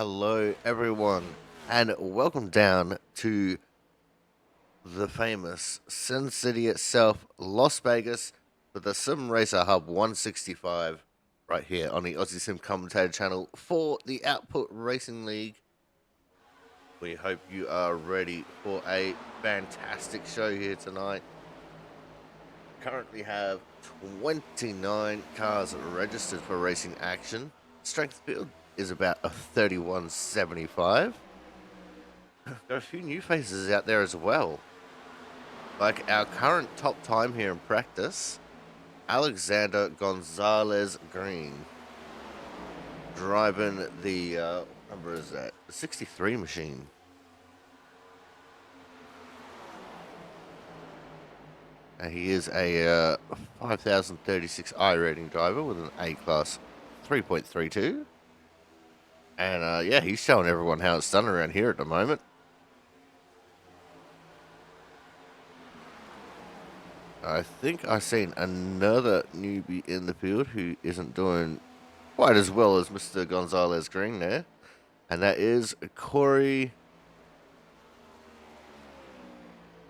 Hello, everyone, and welcome down to the famous Sin City itself, Las Vegas, for the Sim Racer Hub 165, right here on the Aussie Sim Commentator channel for the Output Racing League. We hope you are ready for a fantastic show here tonight. Currently have 29 cars registered for racing action. Strength field is about a 3175. Got a few new faces out there as well. Like our current top time here in practice, Alexander Gonzalez Green, driving the, what number is that? The 63 machine. He is a 5036 I rating driver with an A class 3.32. And yeah, he's showing everyone how it's done around here at the moment. I think I've seen another newbie in the field who isn't doing quite as well as Mr. Gonzalez Green there, and that is Corey.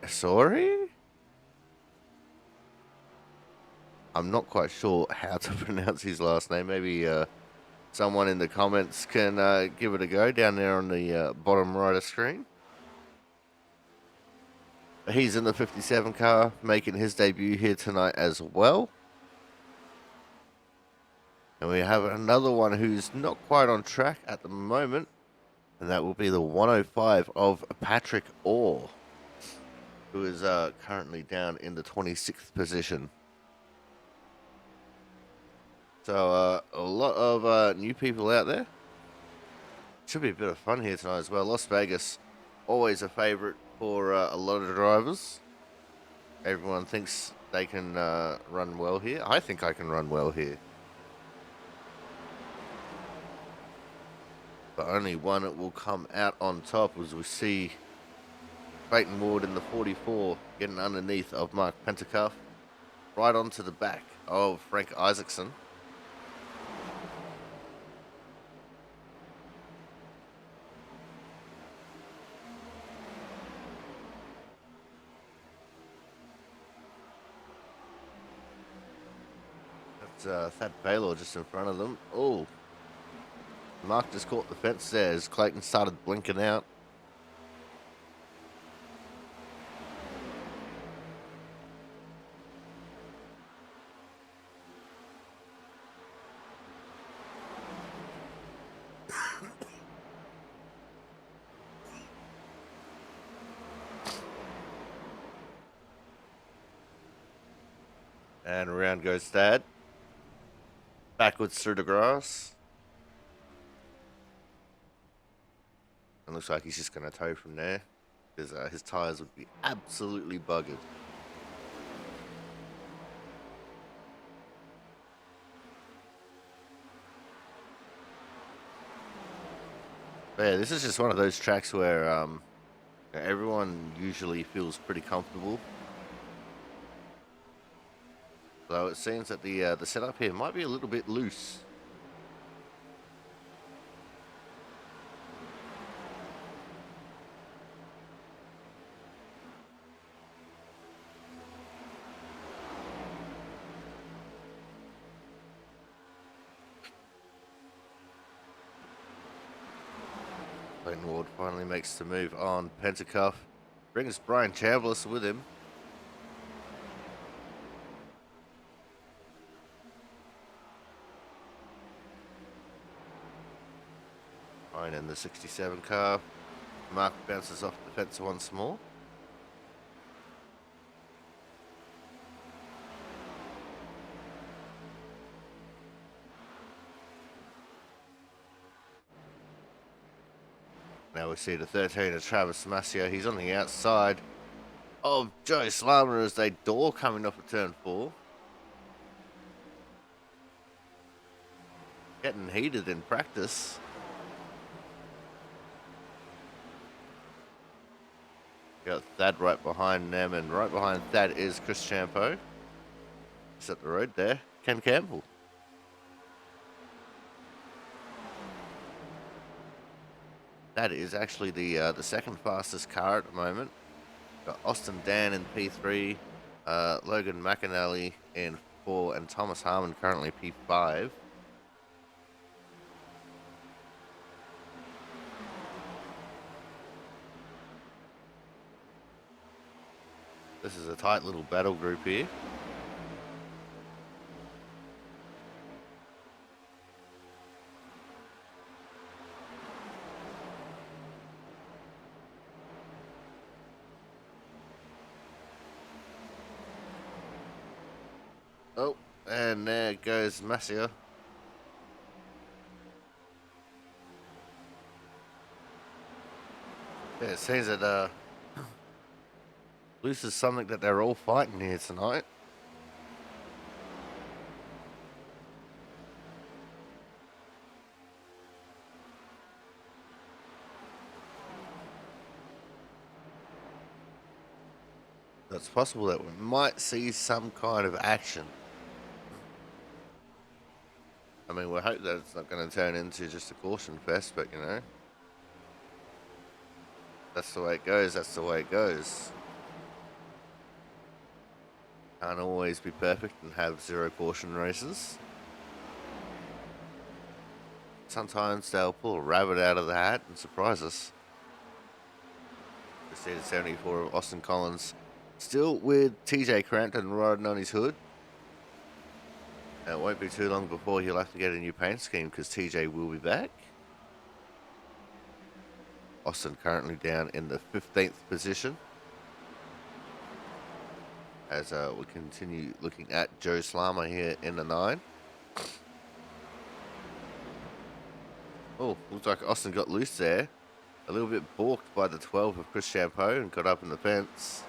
Sorry? I'm not quite sure how to pronounce his last name. Maybe someone in the comments can give it a go down there on the bottom right of screen. He's in the 57 car, making his debut here tonight as well. And we have another one who's not quite on track at the moment, and that will be the 105 of Patrick Orr, who is currently down in the 26th position. So a lot of new people out there. Should be a bit of fun here tonight as well. Las Vegas, always a favorite for a lot of drivers. Everyone thinks they can run well here. I think I can run well here. But only one will come out on top, as we see Clayton Ward in the 44 getting underneath of Mark Pentacuff, right onto the back of Frank Isaacson. That's Thad Baylor just in front of them. Oh, Mark just caught the fence there as Clayton started blinking out. And around goes Thad. Backwards through the grass. And looks like he's just going to tow from there, because his tyres would be absolutely buggered. But yeah, this is just one of those tracks where everyone usually feels pretty comfortable. Though it seems that the setup here might be a little bit loose. Clayton Ward finally makes the move on Pentacuff. Brings Brian Chambliss with him. Fine in the 67 car. Mark bounces off the fence once more. Now we see the 13 of Travis Mascio. He's on the outside of Joe Slammer as they door coming off of turn 4. Getting heated in practice. Got Thad right behind them, and right behind Thad is Chris Champo. Just up the road there, Ken Campbell. That is actually the second fastest car at the moment. Got Austin Dan in P3, Logan McAnally in 4, and Thomas Harmon currently P5. This is a tight little battle group here. Oh, and there goes Masia. Yeah, it seems that this is something that they're all fighting here tonight. It's possible that we might see some kind of action. I mean, we hope that it's not going to turn into just a caution fest, but you know, that's the way it goes. That's the way it goes. Can't always be perfect and have 0 caution races. Sometimes they'll pull a rabbit out of the hat and surprise us. Just at 74 of Austin Collins, still with TJ Crampton riding on his hood. And it won't be too long before he'll have to get a new paint scheme because TJ will be back. Austin currently down in the 15th position. As we continue looking at Joe Slama here in the 9. Oh, looks like Austin got loose there. A little bit balked by the 12 of Chris Champeau and got up in the fence.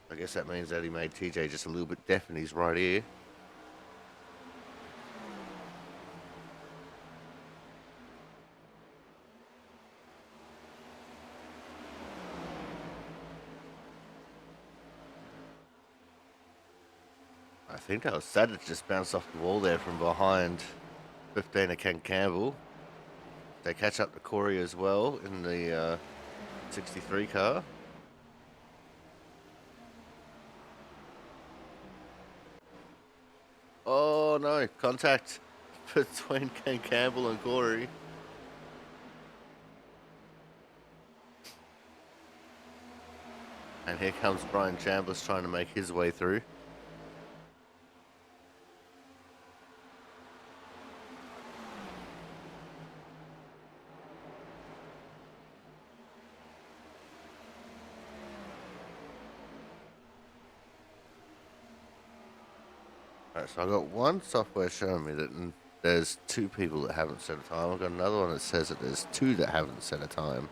I guess that means that he made TJ just a little bit deaf in his right ear. I think that was sad. It just bounced off the wall there from behind 15 of Ken Campbell. They catch up to Corey as well in the 63 car. Oh no, contact between Ken Campbell and Corey. And here comes Brian Chambliss trying to make his way through. Alright, so I got one software showing me that there's 2 people that haven't set a time. I've got another one that says that there's 2 that haven't set a time.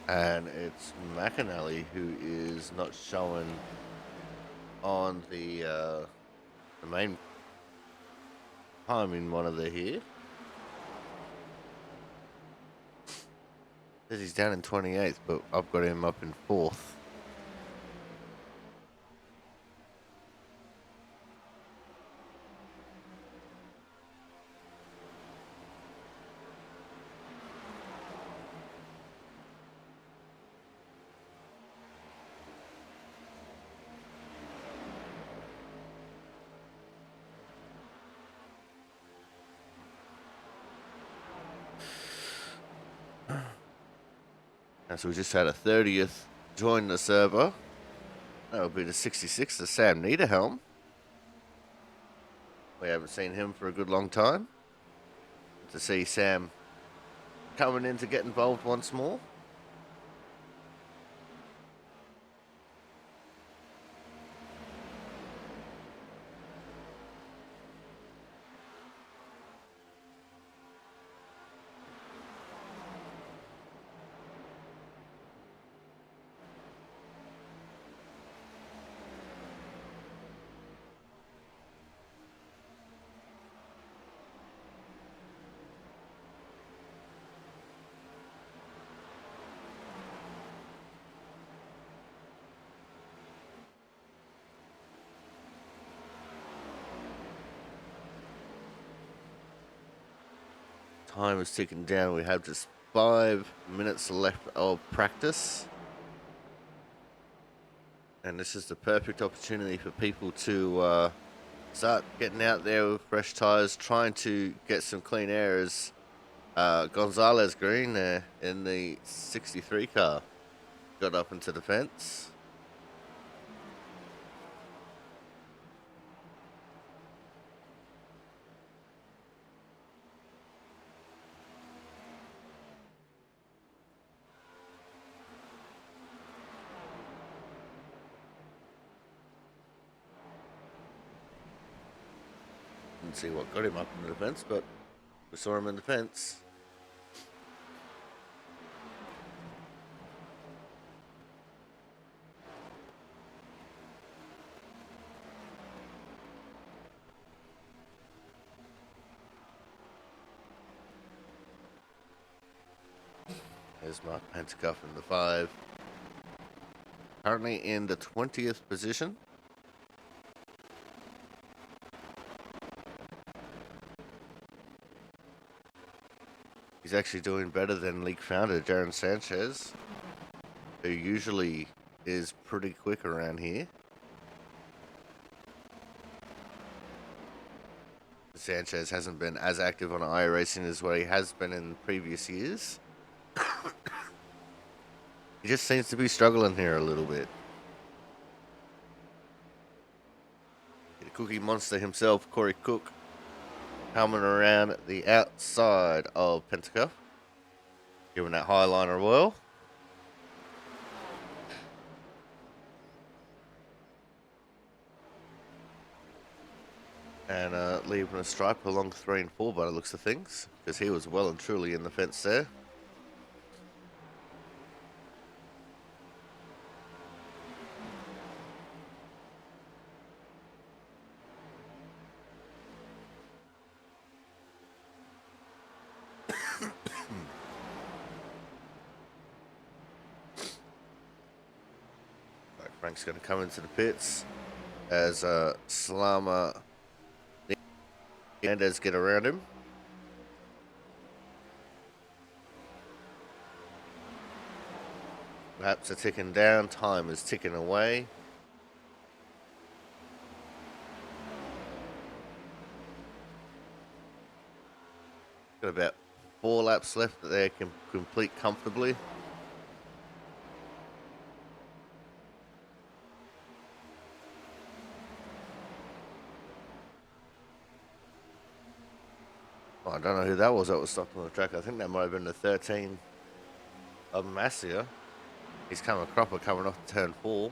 And it's McAnally who is not showing on the main time in monitor here. Says he's down in 28th, but I've got him up in 4th. And so we just had a 30th join the server. That'll be the 66th of Sam Niederhelm. We haven't seen him for a good long time. To see Sam coming in to get involved once more. time is ticking down. We have just 5 minutes left of practice. And this is the perfect opportunity for people to start getting out there with fresh tyres, trying to get some clean air as Gonzalez Green there in the 63 car got up into the fence. Didn't see what got him up into the fence, but we saw him in the fence. There's Mark Pentecoff in the 5. Currently in the 20th position. He's actually doing better than league founder Jaron Sanchez, who usually is pretty quick around here. Sanchez hasn't been as active on iRacing as what he has been in previous years. He just seems to be struggling here a little bit. The Cookie Monster himself, Corey Cook, coming around the outside of Pentecoff, giving that highliner well. And leaving a stripe along 3 and 4 by the looks of things, because he was well and truly in the fence there. Frank's going to come into the pits as Slama and as get around him. Laps are ticking down, time is ticking away. Got about 4 laps left that they can complete comfortably. Oh, I don't know who that was stopped on the track. I think that might have been the 13 of Massia. He's coming cropper coming off turn 4.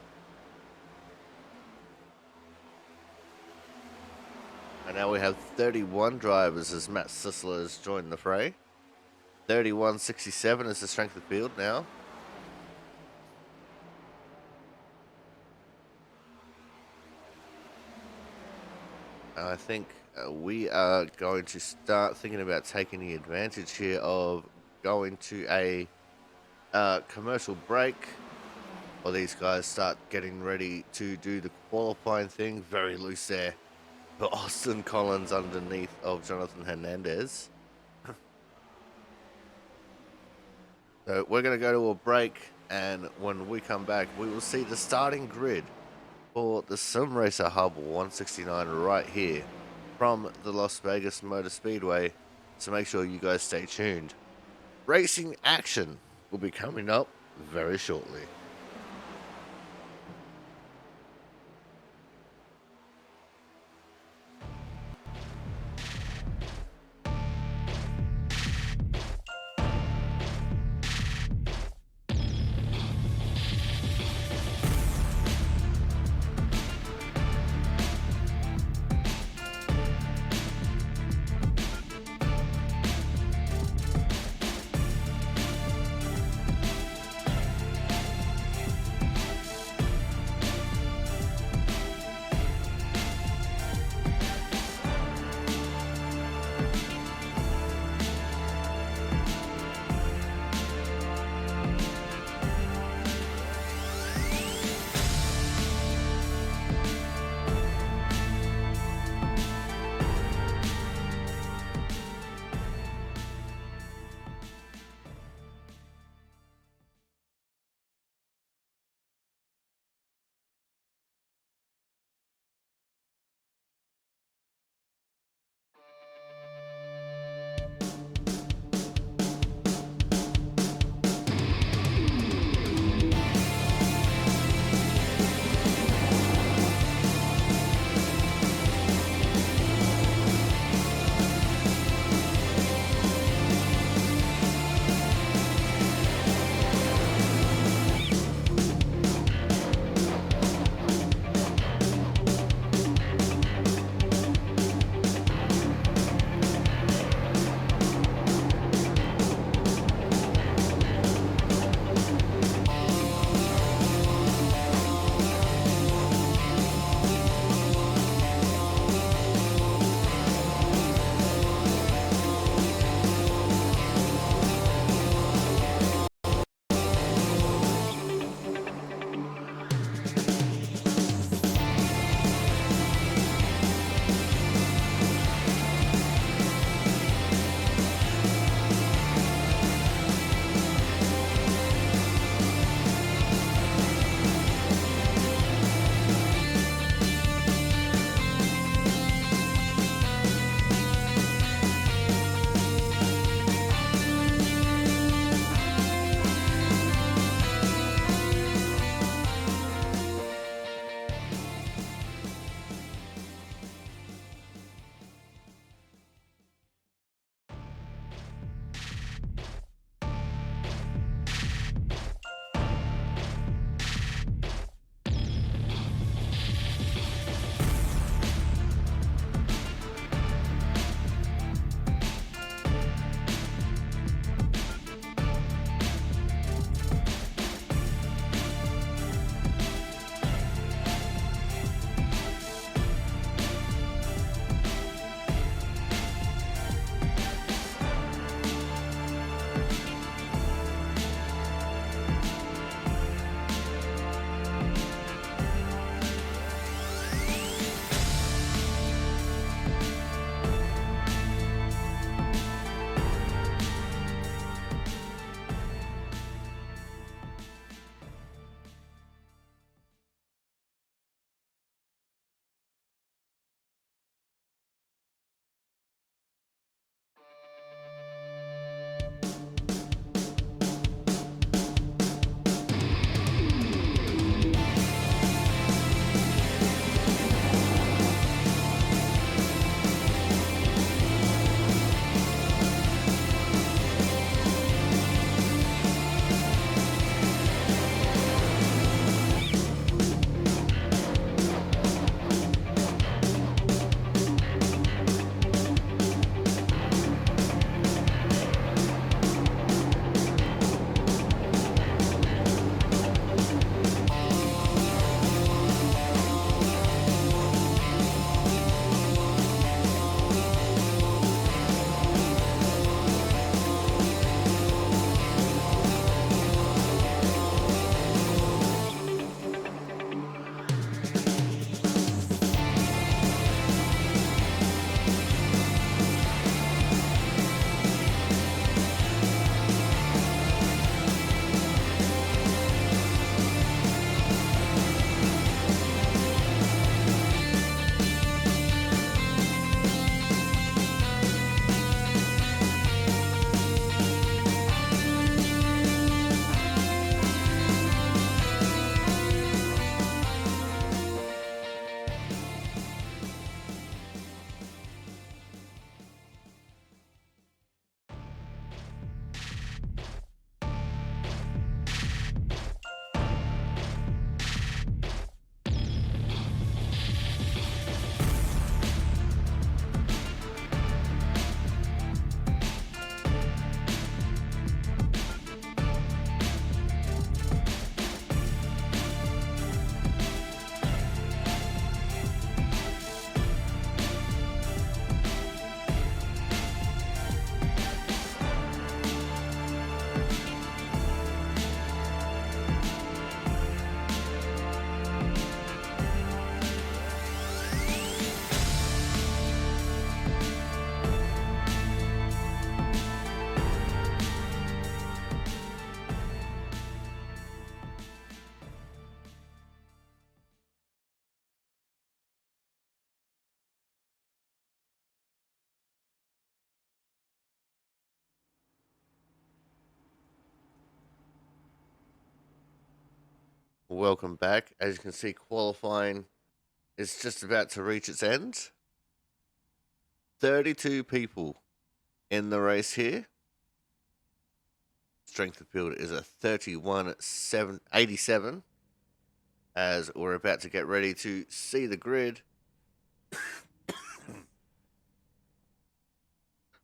And now we have 31 drivers as Matt Sissler has joined the fray. 31.67 is the strength of field now. And I think we are going to start thinking about taking the advantage here of going to a commercial break while these guys start getting ready to do the qualifying thing. Very loose there for Austin Collins underneath of Jonathan Hernandez. So we're going to go to a break, and when we come back, we will see the starting grid for the Sim Racer Hub 169 right here from the Las Vegas Motor Speedway. So make sure you guys stay tuned. Racing action will be coming up very shortly. Welcome back. As you can see, qualifying is just about to reach its end. 32 people in the race here. Strength of field is a 31.87 as we're about to get ready to see the grid.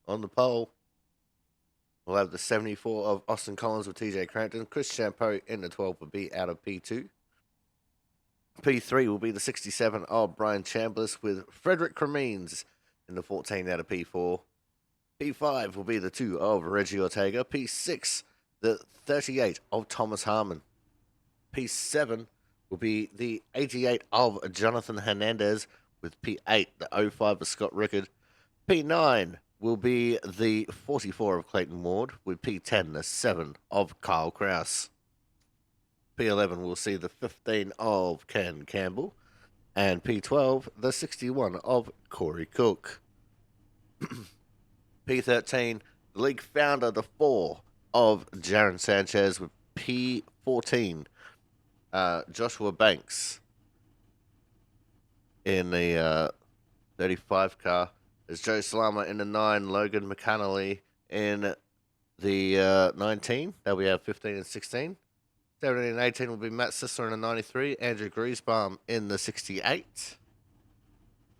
On the pole, we'll have the 74 of Austin Collins with TJ Crampton. Chris Champeau in the 12 will be out of P2. P3 will be the 67 of Brian Chambliss with Frederick Cremines in the 14 out of P4. P5 will be the 2 of Reggie Ortega. P6, the 38 of Thomas Harmon. P7 will be the 88 of Jonathan Hernandez with P8, the 05 of Scott Rickard. P9 will be the 44 of Clayton Ward with P10, the 7 of Kyle Kraus. P11 will see the 15 of Ken Campbell. And P12, the 61 of Corey Cook. P13, the league founder, the 4 of Jaron Sanchez with P14, Joshua Banks. In the 35 car, there's Joe Salama in the 9, Logan McCannally in the 19. That'll be our 15 and 16. 17 and 18 will be Matt Sisler in the 93, Andrew Griesbaum in the 68.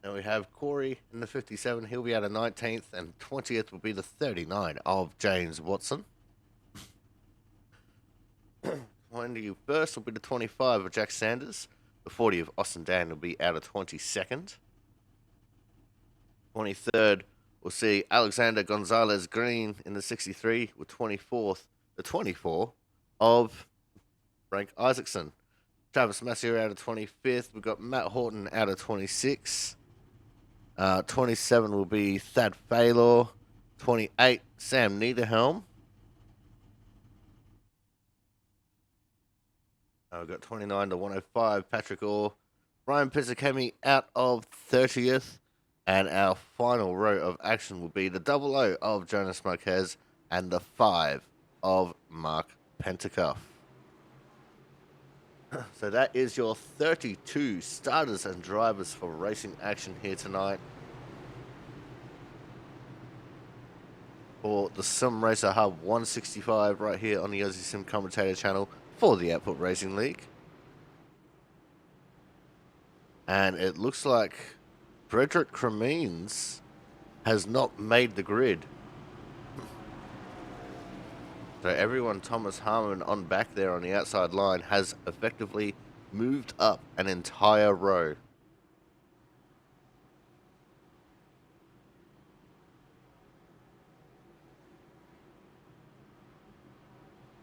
Then we have Corey in the 57. He'll be out of 19th, and 20th will be the 39 of James Watson. 21st will be the 25 of Jack Sanders. The 40 of Austin Dan will be out of 22nd. 23rd, we'll see Alexander Gonzalez Green in the 63 with 24th, the 24 of Frank Isaacson. Travis Massier out of 25th. We've got Matt Horton out of 26. 27 will be Thad Faylor. 28, Sam Niederhelm. We've got 29 to 105, Patrick Orr. Ryan Pizzakemi out of 30th. And our final row of action will be the 00 of Jonas Marquez and the 5 of Mark Pentacuff. So that is your 32 starters and drivers for racing action here tonight for the Sim Racer Hub 165 right here on the Aussie Sim Commentator channel for the Output Racing League. And it looks like Frederick Cremines has not made the grid. So everyone, Thomas Harmon on back there on the outside line, has effectively moved up an entire row.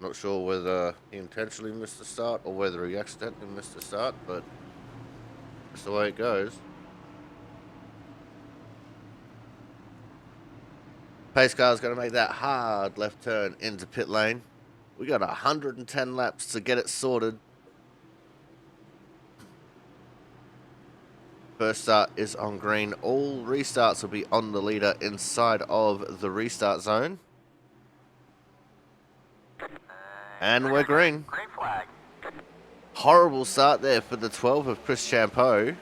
Not sure whether he intentionally missed the start or whether he accidentally missed the start, but that's the way it goes. Pace car's going to make that hard left turn into pit lane. We got 110 laps to get it sorted. First start is on green. All restarts will be on the leader inside of the restart zone. And we're green. Green flag. Horrible start there for the 12 of Chris Champeau.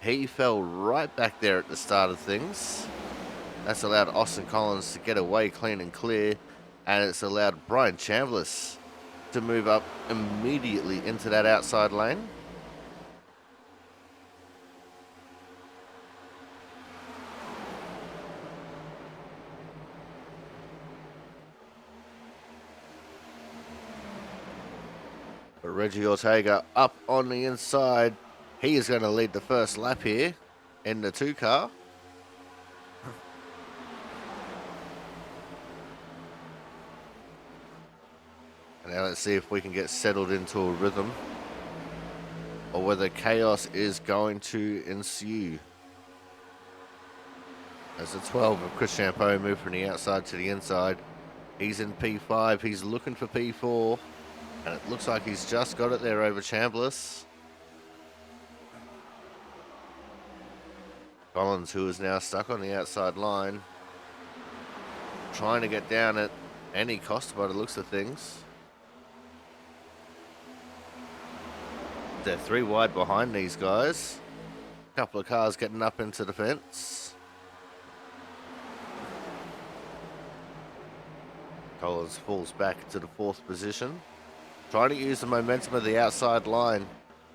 He fell right back there at the start of things. That's allowed Austin Collins to get away clean and clear. And it's allowed Brian Chambliss to move up immediately into that outside lane. But Reggie Ortega up on the inside. He is going to lead the first lap here in the 2 car. And now let's see if we can get settled into a rhythm or whether chaos is going to ensue. As the 12 of Chris Champeau moved from the outside to the inside. He's in P5. He's looking for P4. And it looks like he's just got it there over Chambliss. Collins, who is now stuck on the outside line, trying to get down at any cost by the looks of things. They're 3 wide behind these guys. A couple of cars getting up into the fence. Collins falls back to the 4th position. Trying to use the momentum of the outside line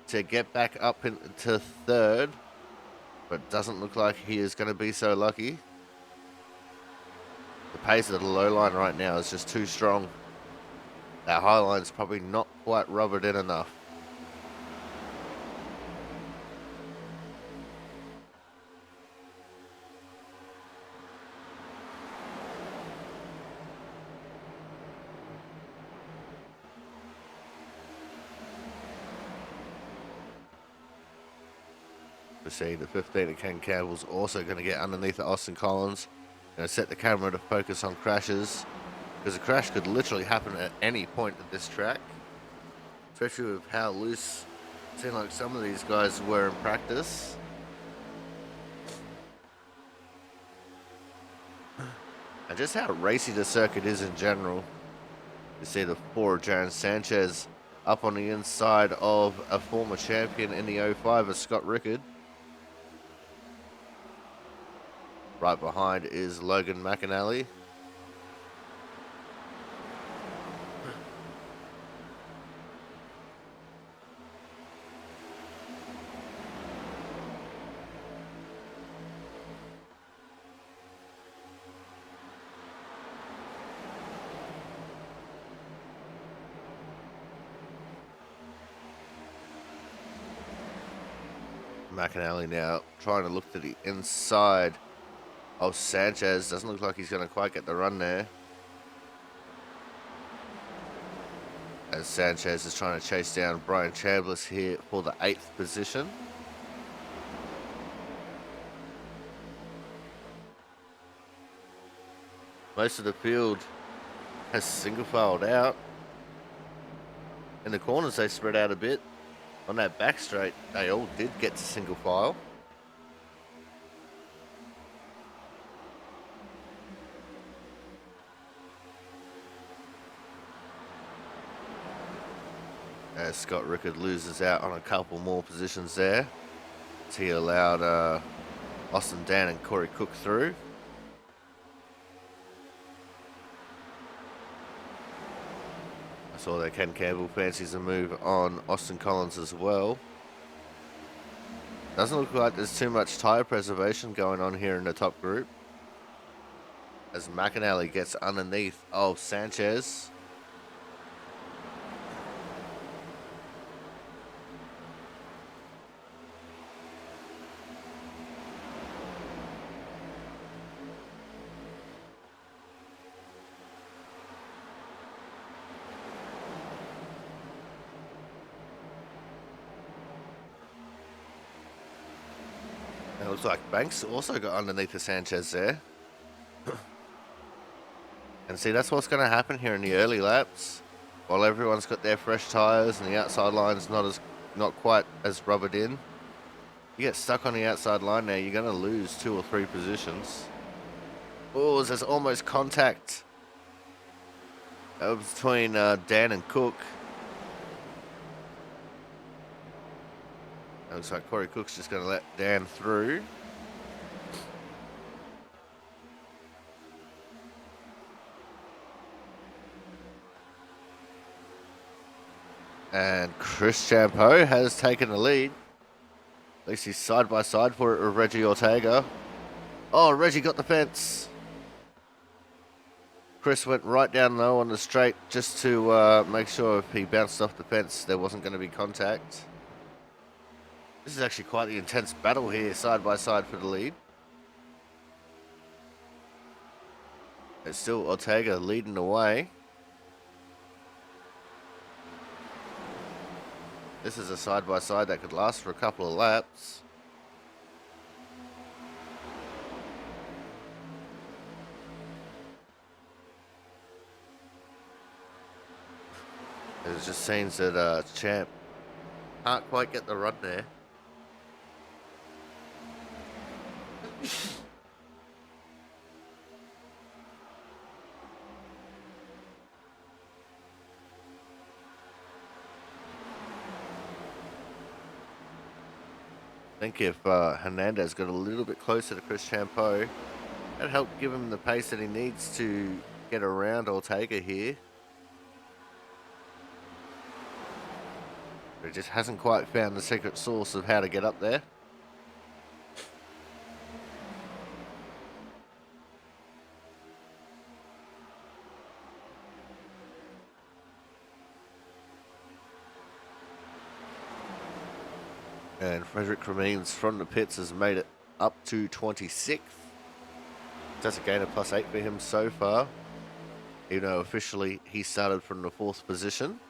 to get back up into 3rd. But doesn't look like he is going to be so lucky. The pace of the low line right now is just too strong. That high line's probably not quite rubbered in enough. We're seeing the 15 of Ken Campbell's also going to get underneath Austin Collins. Going to set the camera to focus on crashes, because a crash could literally happen at any point at this track, especially with how loose it seemed like some of these guys were in practice. And just how racy the circuit is in general. You see the 4 of Jaron Sanchez up on the inside of a former champion in the 05 of Scott Rickard. Right behind is Logan McAnally. McAnally now trying to look to the inside of Sanchez. Doesn't look like he's going to quite get the run there, as Sanchez is trying to chase down Brian Chambliss here for the 8th position. Most of the field has single filed out. In the corners they spread out a bit. On that back straight, they all did get to single file. As Scott Rickard loses out on a couple more positions there, as he allowed Austin Dan and Corey Cook through. I saw that Ken Campbell fancies a move on Austin Collins as well. Doesn't look like there's too much tyre preservation going on here in the top group, as McAnally gets underneath Sanchez. It looks like Banks also got underneath the Sanchez there. And see, that's what's going to happen here in the early laps. While everyone's got their fresh tyres and the outside line's not quite as rubbered in, you get stuck on the outside line there, you're going to lose 2 or 3 positions. Oh, there's almost contact between Dan and Cook. It looks like Corey Cook's just going to let Dan through. And Chris Champeau has taken the lead. At least he's side by side for it with Reggie Ortega. Oh, Reggie got the fence. Chris went right down low on the straight just to make sure if he bounced off the fence there wasn't going to be contact. This is actually quite the intense battle here, side by side for the lead. It's still Ortega leading the way. This is a side by side that could last for a couple of laps. It just seems that Champ can't quite get the run there. think if Hernandez got a little bit closer to Chris Champeau, that'd help give him the pace that he needs to get around Ortega here. But he just hasn't quite found the secret sauce of how to get up there. And Frederick Cremines from the pits has made it up to 26th. That's a gain of +8 for him so far. Even though officially he started from the 4th position.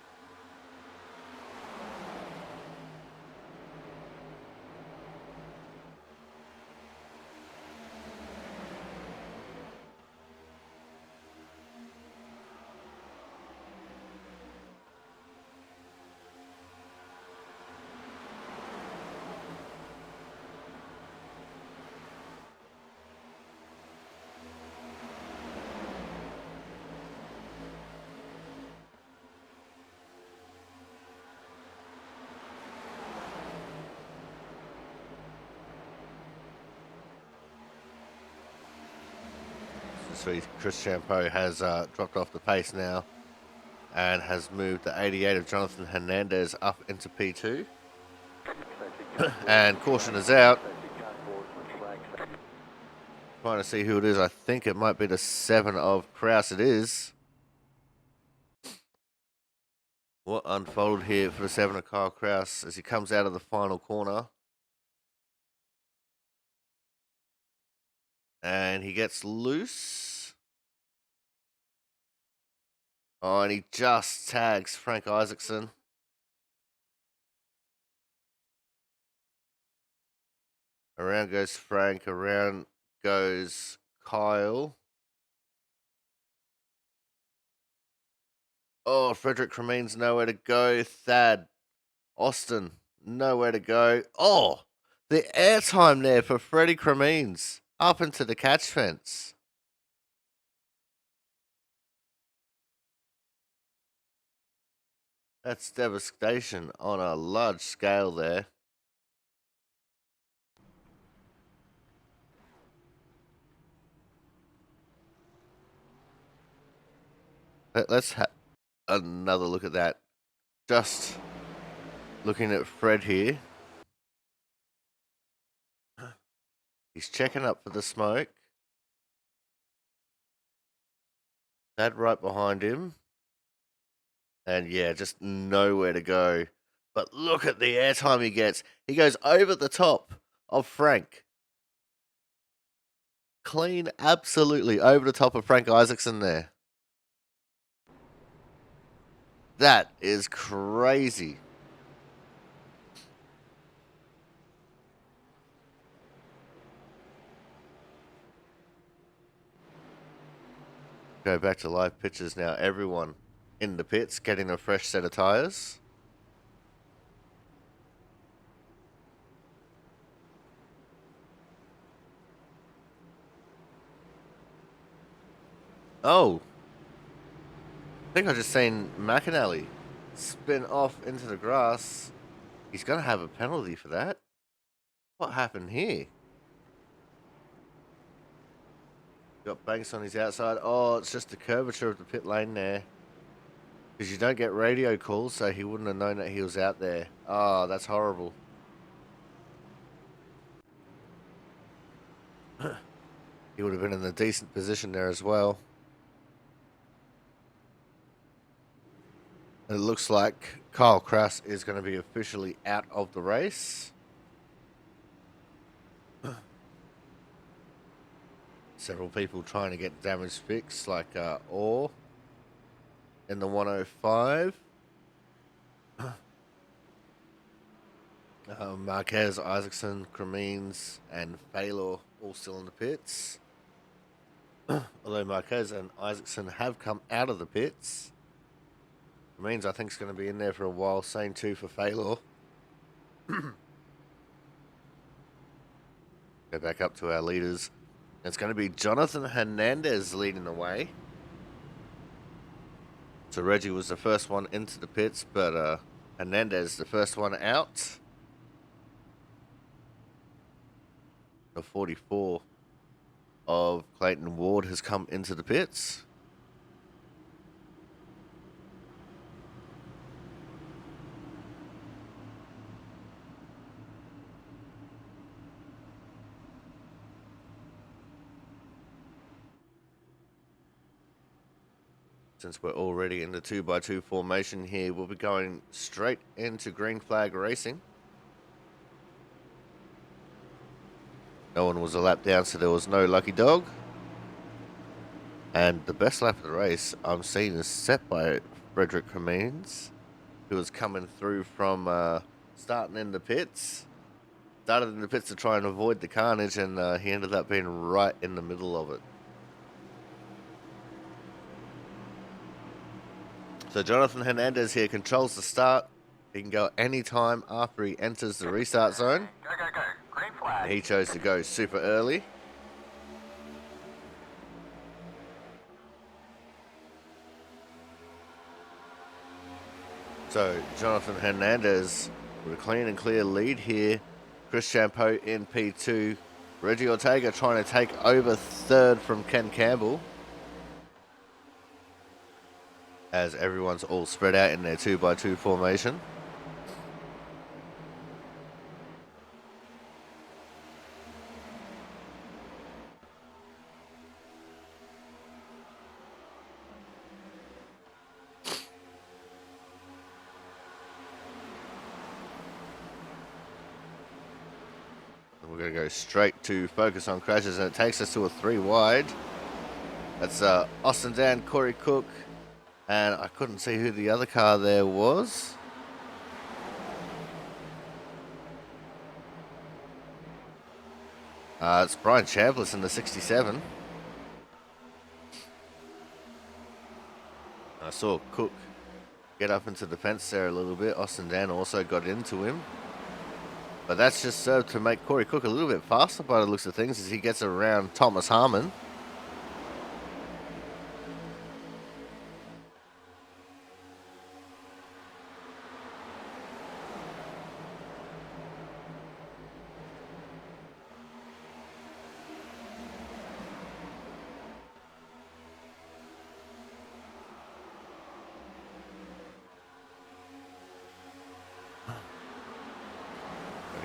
So Chris Champeau has dropped off the pace now and has moved the 88 of Jonathan Hernandez up into P2. And caution is out. Trying to see who it is. I think it might be the 7 of Kraus. It is. What unfolded here for the 7 of Kyle Kraus as he comes out of the final corner. And he gets loose. Oh, and he just tags Frank Isaacson. Around goes Frank. Around goes Kyle. Oh, Frederick Cremines nowhere to go. Thad Austin nowhere to go. Oh, the airtime there for Freddie Cremines up into the catch fence. That's devastation on a large scale there. Let's have another look at that. Just looking at Fred here. He's checking up for the smoke. That right behind him. And yeah, just nowhere to go. But look at the airtime he gets. He goes over the top of Frank. Clean, absolutely over the top of Frank Isaacson there. That is crazy. Go back to live pictures now. Everyone in the pits getting a fresh set of tyres. Oh. I think I just seen McAnally spin off into the grass. He's going to have a penalty for that. What happened here? Got Banks on his outside. Oh, it's just the curvature of the pit lane there. Because you don't get radio calls, so he wouldn't have known that he was out there. Oh, that's horrible. He would have been in a decent position there as well. It looks like Kyle Kraus is going to be officially out of the race. Several people trying to get damage fixed, like Orr in the 105. Marquez, Isaacson, Cremines, and Faylor all still in the pits. Although Marquez and Isaacson have come out of the pits. Cremines, I think, is going to be in there for a while. Same too for Faylor. Go back up to our leaders. It's going to be Jonathan Hernandez leading the way. So Reggie was the first one into the pits, but Hernandez the first one out. the 44 of Clayton Ward has come into the pits. Since we're already in the 2x2 formation here, we'll be going straight into green flag racing. No one was a lap down, so there was no lucky dog. And the best lap of the race I'm seeing is set by Frederick Cummings, who was coming through from starting in the pits. Started in the pits to try and avoid the carnage, and he ended up being right in the middle of it. So Jonathan Hernandez here controls the start. He can go any time after he enters the restart zone. Go, go, go. Green flag. And he chose to go super early. So Jonathan Hernandez with a clean and clear lead here. Chris Champeau in P2. Reggie Ortega trying to take over third from Ken Campbell, as everyone's all spread out in their 2x2 formation. We're going to go straight to focus on crashes, and it takes us to a 3 wide. That's Austin Dan, Corey Cook, and I couldn't see who the other car there was. It's Brian Chambliss in the 67. I saw Cook get up into the fence there a little bit. Austin Dan also got into him. But that's just served to make Corey Cook a little bit faster by the looks of things as he gets around Thomas Harmon.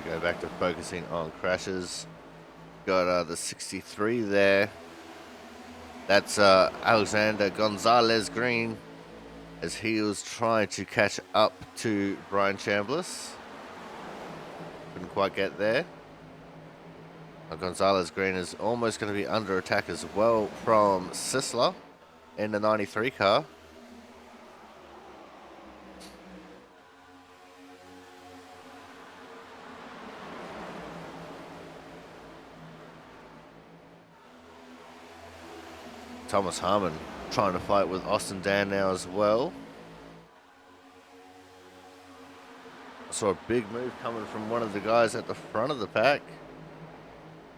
Go back to focusing on crashes. Got the 63 there. That's Alexander Gonzalez Green, as he was trying to catch up to Brian Chambliss. Couldn't quite get there. Gonzalez Green is almost going to be under attack as well from Sisler in the 93 car. Thomas Harmon trying to fight with Austin Dan now as well. I saw a big move coming from one of the guys at the front of the pack.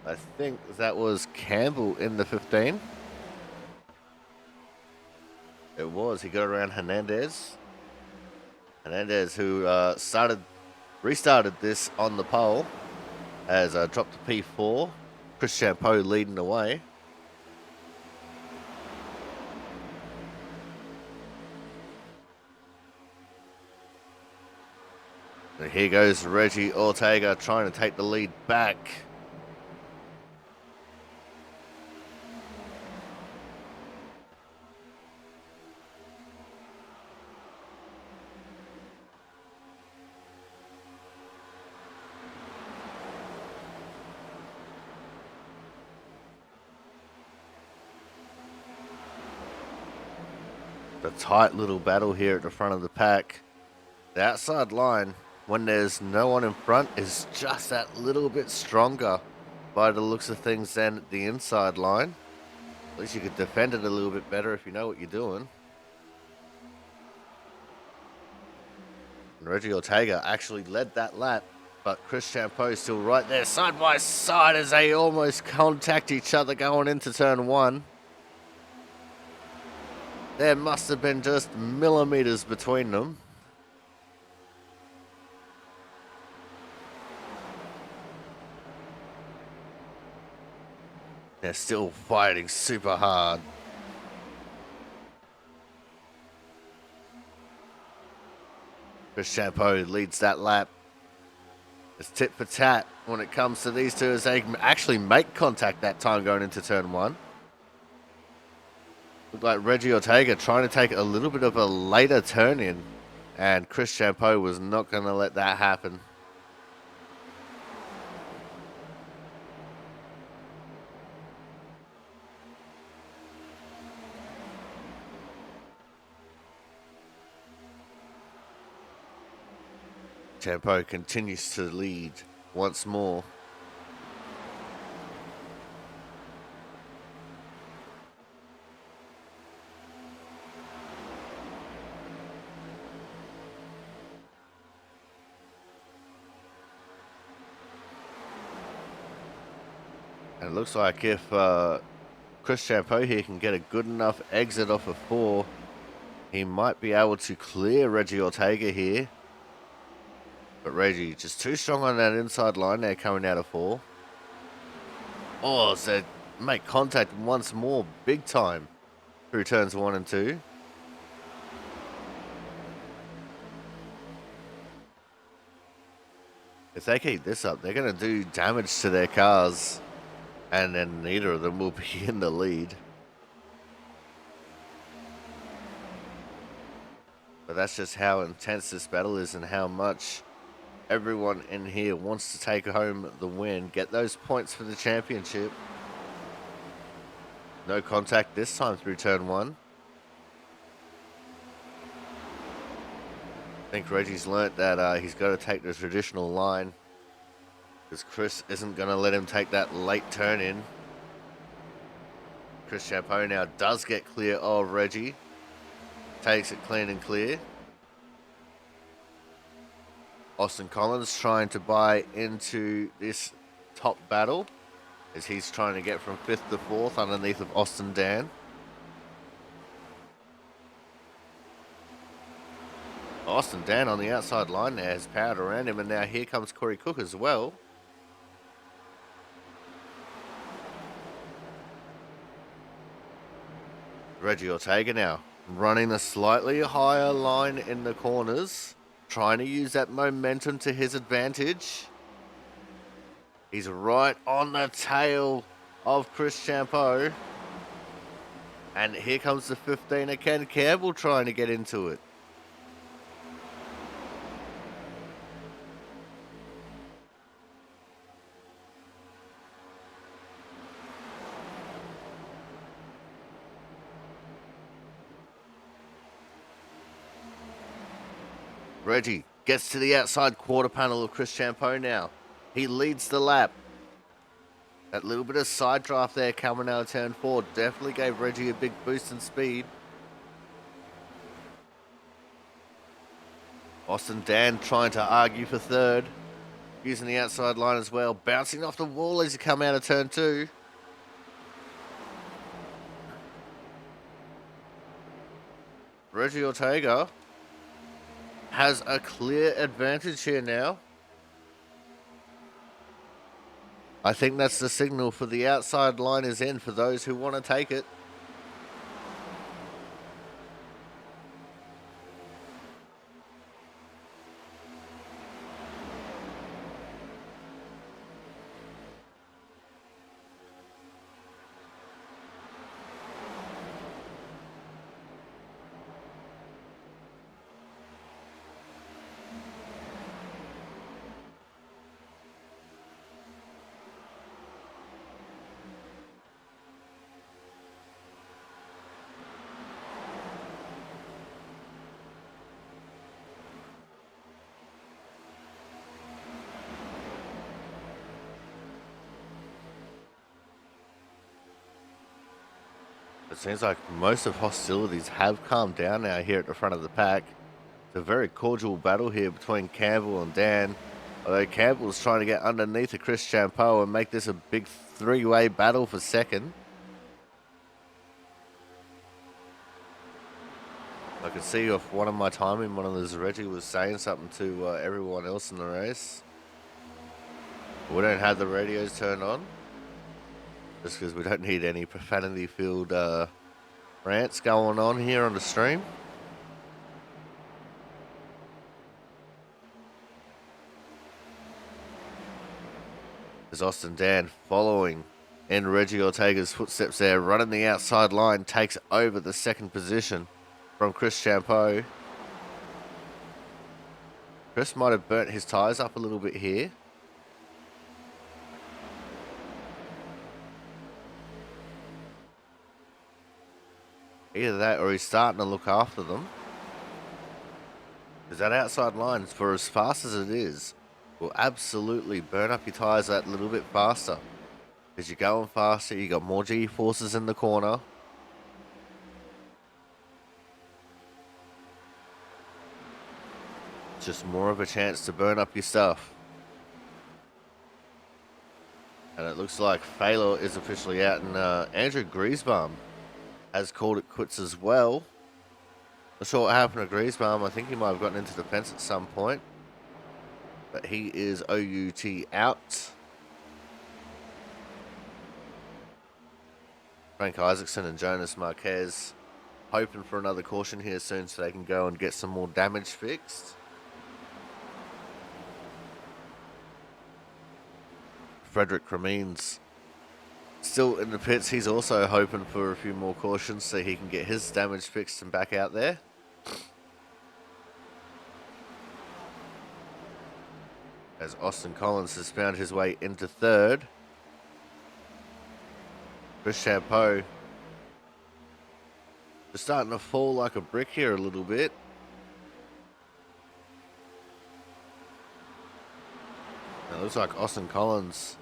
I think that was Campbell in the 15. It was. He got around Hernandez. Hernandez, who restarted this on the pole, has dropped to P4. Chris Champeau leading the way. And here goes Reggie Ortega trying to take the lead back. The tight little battle here at the front of the pack. The outside line, when there's no one in front, is just that little bit stronger by the looks of things than the inside line. At least you could defend it a little bit better if you know what you're doing. And Reggie Ortega actually led that lap, but Chris Champeau is still right there side by side as they almost contact each other going into turn one. There must have been just millimeters between them. They're still fighting super hard. Chris Champeau leads that lap. It's tit for tat when it comes to these two as they actually make contact that time going into turn one. Looked like Reggie Ortega trying to take a little bit of a later turn in, and Chris Champeau was not going to let that happen. Champeau continues to lead once more. And it looks like if Chris Champeau here can get a good enough exit off of 4, he might be able to clear Reggie Ortega here. But Reggie just too strong on that inside line there coming out of 4. Oh, so make contact once more, big time, through turns 1 and 2. If they keep this up, they're going to do damage to their cars, and then neither of them will be in the lead. But that's just how intense this battle is and how much everyone in here wants to take home the win, get those points for the championship. No contact this time through turn 1. I think Reggie's learnt that he's got to take the traditional line, because Chris isn't going to let him take that late turn in. Chris Champeau now does get clear of Reggie. Takes it clean and clear. Austin Collins trying to buy into this top battle as he's trying to get from 5th to 4th underneath of Austin Dan. Austin Dan on the outside line there has powered around him, and now here comes Corey Cook as well. Reggie Ortega now running the slightly higher line in the corners, trying to use that momentum to his advantage. He's right on the tail of Chris Champeau. And here comes the 15er, Ken Campbell trying to get into it. Reggie gets to the outside quarter panel of Chris Champeau now. He leads the lap. That little bit of side draft there coming out of turn 4 definitely gave Reggie a big boost in speed. Austin Dan trying to argue for 3rd. Using the outside line as well. Bouncing off the wall as he come out of turn 2. Reggie Ortega has a clear advantage here now. I think that's the signal for the outside line is in for those who want to take it. It seems like most of hostilities have calmed down now here at the front of the pack. It's a very cordial battle here between Campbell and Dan. Although Campbell's trying to get underneath of Chris Champeau and make this a big 3-way battle for 2nd. I could see off one of my timing monitors, Reggie was saying something to everyone else in the race. We don't have the radios turned on. just because we don't need any profanity-filled rants going on here on the stream. There's Austin Dan following in Reggie Ortega's footsteps there, running the outside line, takes over the second position from Chris Champeau. Chris might have burnt his tyres up a little bit here. Either that or he's starting to look after them. Because that outside line, for as fast as it is, will absolutely burn up your tyres that little bit faster. Because you're going faster, you got more G-forces in the corner. Just more of a chance to burn up your stuff. And it looks like Failure is officially out, and Andrew Griesbaum has called it quits as well. Not sure what happened to Griesbaum. I think he might have gotten into the fence at some point. But he is OUT out. Frank Isaacson and Jonas Marquez hoping for another caution here soon so they can go and get some more damage fixed. Frederick Cremines still in the pits. He's also hoping for a few more cautions so he can get his damage fixed and back out there. As Austin Collins has found his way into third. Chris Champeau just starting to fall like a brick here a little bit. It looks like Austin Collins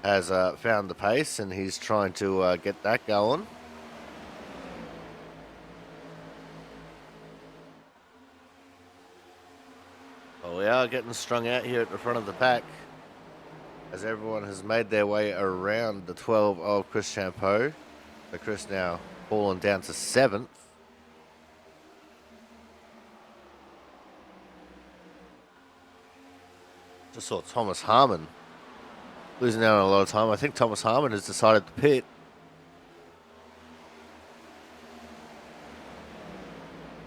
has found the pace and he's trying to get that going. Well, we are getting strung out here at the front of the pack as everyone has made their way around the 12 of Chris Champeau. So Chris now falling down to 7th. Just saw Thomas Harmon losing out on a lot of time. I think Thomas Harmon has decided to pit.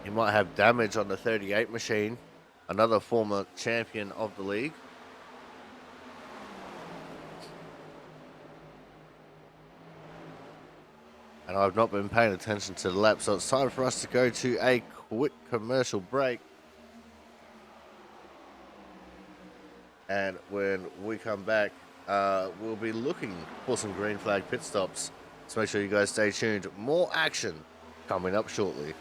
He might have damage on the 38 machine. Another former champion of the league. And I've not been paying attention to the lap, so it's time for us to go to a quick commercial break. And when we come back, we'll be looking for some green flag pit stops. So make sure you guys stay tuned. More action coming up shortly.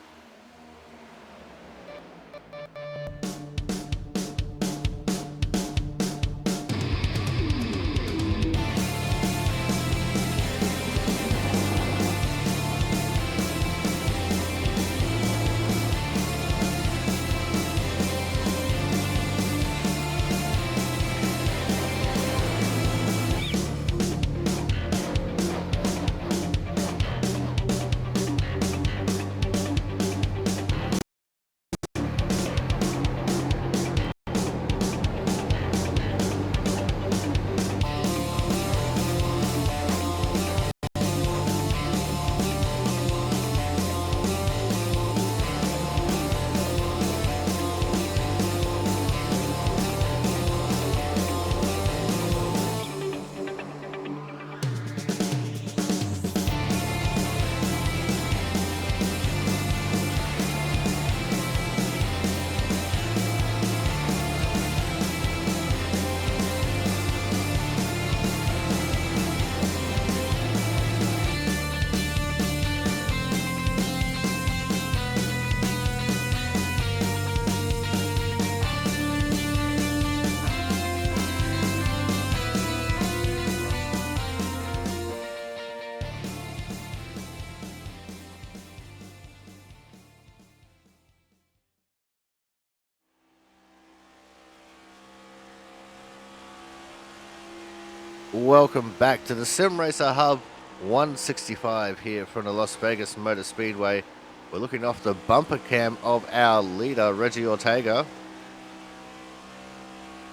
Welcome back to the Sim Racer Hub 165 here from the Las Vegas Motor Speedway. We're looking off the bumper cam of our leader, Reggie Ortega.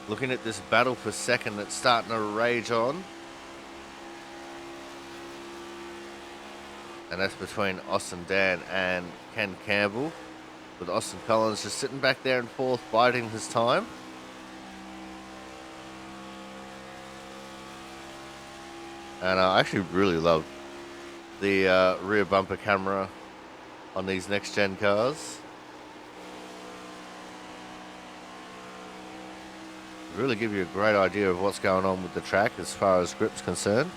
Looking at this battle for second that's starting to rage on. And that's between Austin Dan and Ken Campbell, with Austin Collins just sitting back there in fourth, biding his time. And I actually really love the rear bumper camera on these next-gen cars. Really give you a great idea of what's going on with the track as far as grip's concerned.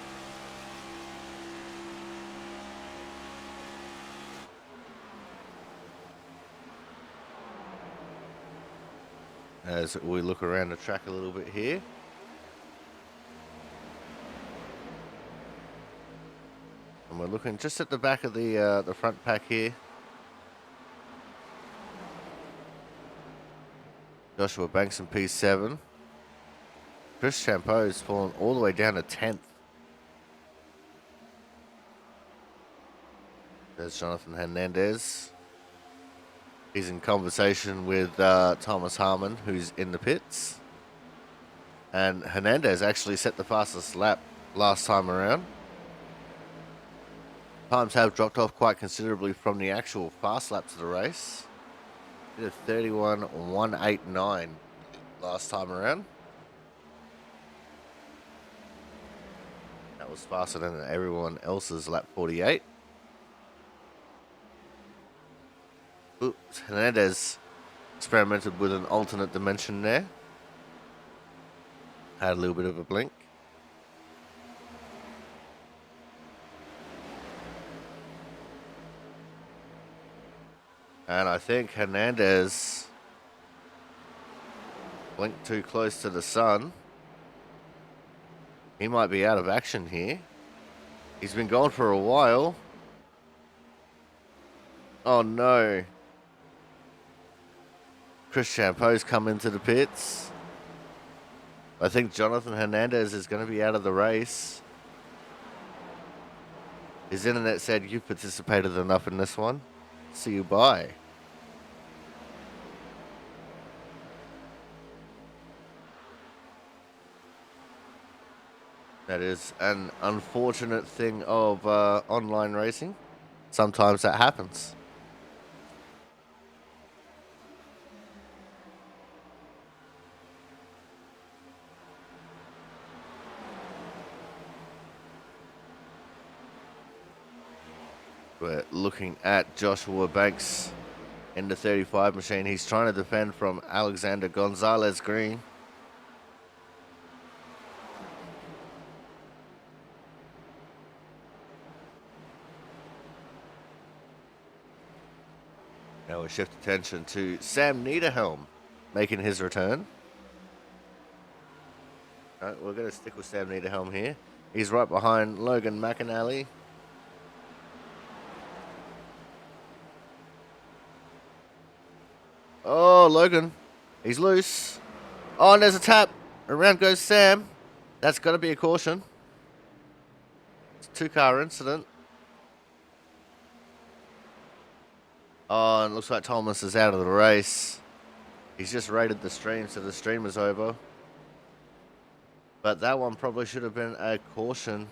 As we look around the track a little bit here. And we're looking just at the back of the front pack here. Joshua Banks in P7. Chris Champeau's fallen all the way down to 10th. There's Jonathan Hernandez. He's in conversation with Thomas Harmon, who's in the pits. And Hernandez actually set the fastest lap last time around. Times have dropped off quite considerably from the actual fast laps of the race. Did a 31.189 last time around. That was faster than everyone else's lap 48. Oops, Hernandez experimented with an alternate dimension there. Had a little bit of a blink. And I think Hernandez blinked too close to the sun. He might be out of action here. He's been gone for a while. Oh no. Chris Champeau's come into the pits. I think Jonathan Hernandez is going to be out of the race. His internet said, "You've participated enough in this one. See you bye." That is an unfortunate thing of online racing. Sometimes that happens. We're looking at Joshua Banks in the 35 machine. He's trying to defend from Alexander Gonzalez Green. Now we shift attention to Sam Niederhelm making his return. All right, we're going to stick with Sam Niederhelm here. He's right behind Logan McAnally. Oh, Logan. He's loose. Oh, and there's a tap. Around goes Sam. That's got to be a caution. It's a two-car incident. Oh, and it looks like Thomas is out of the race. He's just raided the stream, so the stream is over. But that one probably should have been a caution,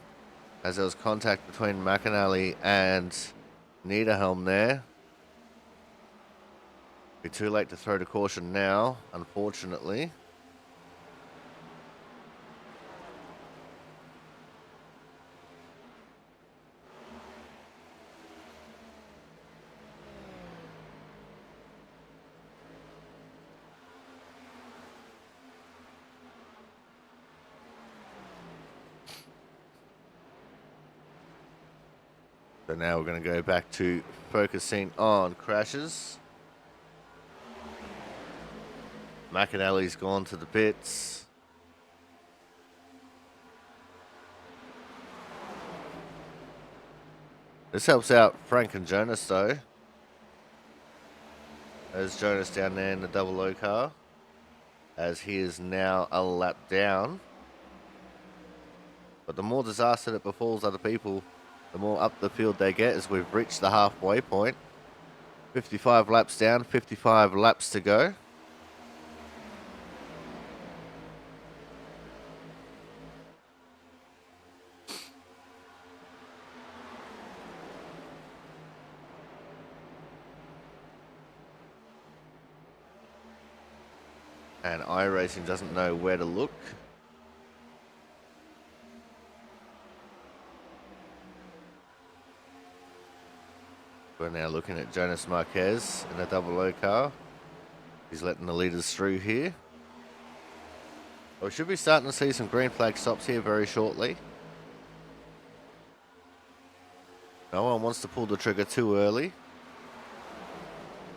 as there was contact between McAnally and Niederhelm there. Be too late to throw the caution now, unfortunately. So now we're going to go back to focusing on crashes. McAnally's gone to the pits. This helps out Frank and Jonas though. There's Jonas down there in the double O car, as he is now a lap down. But the more disaster that befalls other people, the more up the field they get, as we've reached the halfway point. 55 laps down, 55 laps to go. And iRacing doesn't know where to look. We're now looking at Jonas Marquez in a double O car. He's letting the leaders through here. We should be starting to see some green flag stops here very shortly. No one wants to pull the trigger too early.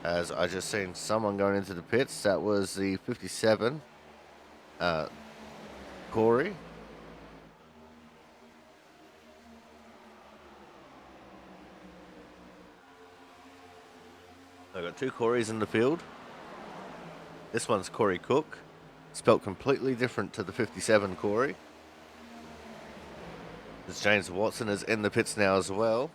As I just seen someone going into the pits. That was the 57, Corey. I've got two Corys in the field. This one's Corey Cook. Spelt completely different to the 57 Corey. As James Watson is in the pits now as well.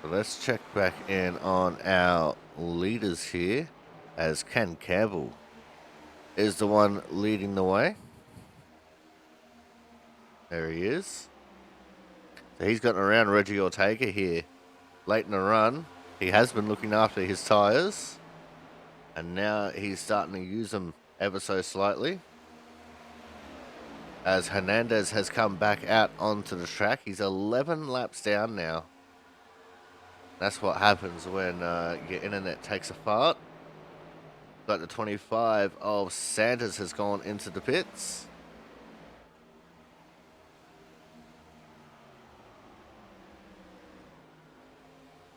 Let's check back in on our leaders here, as Ken Campbell is the one leading the way. There he is. So he's gotten around Reggie Ortega here late in the run. He has been looking after his tyres, and now he's starting to use them ever so slightly. As Hernandez has come back out onto the track. He's 11 laps down now. That's what happens when your internet takes a fart. But the 25 of Sanders has gone into the pits.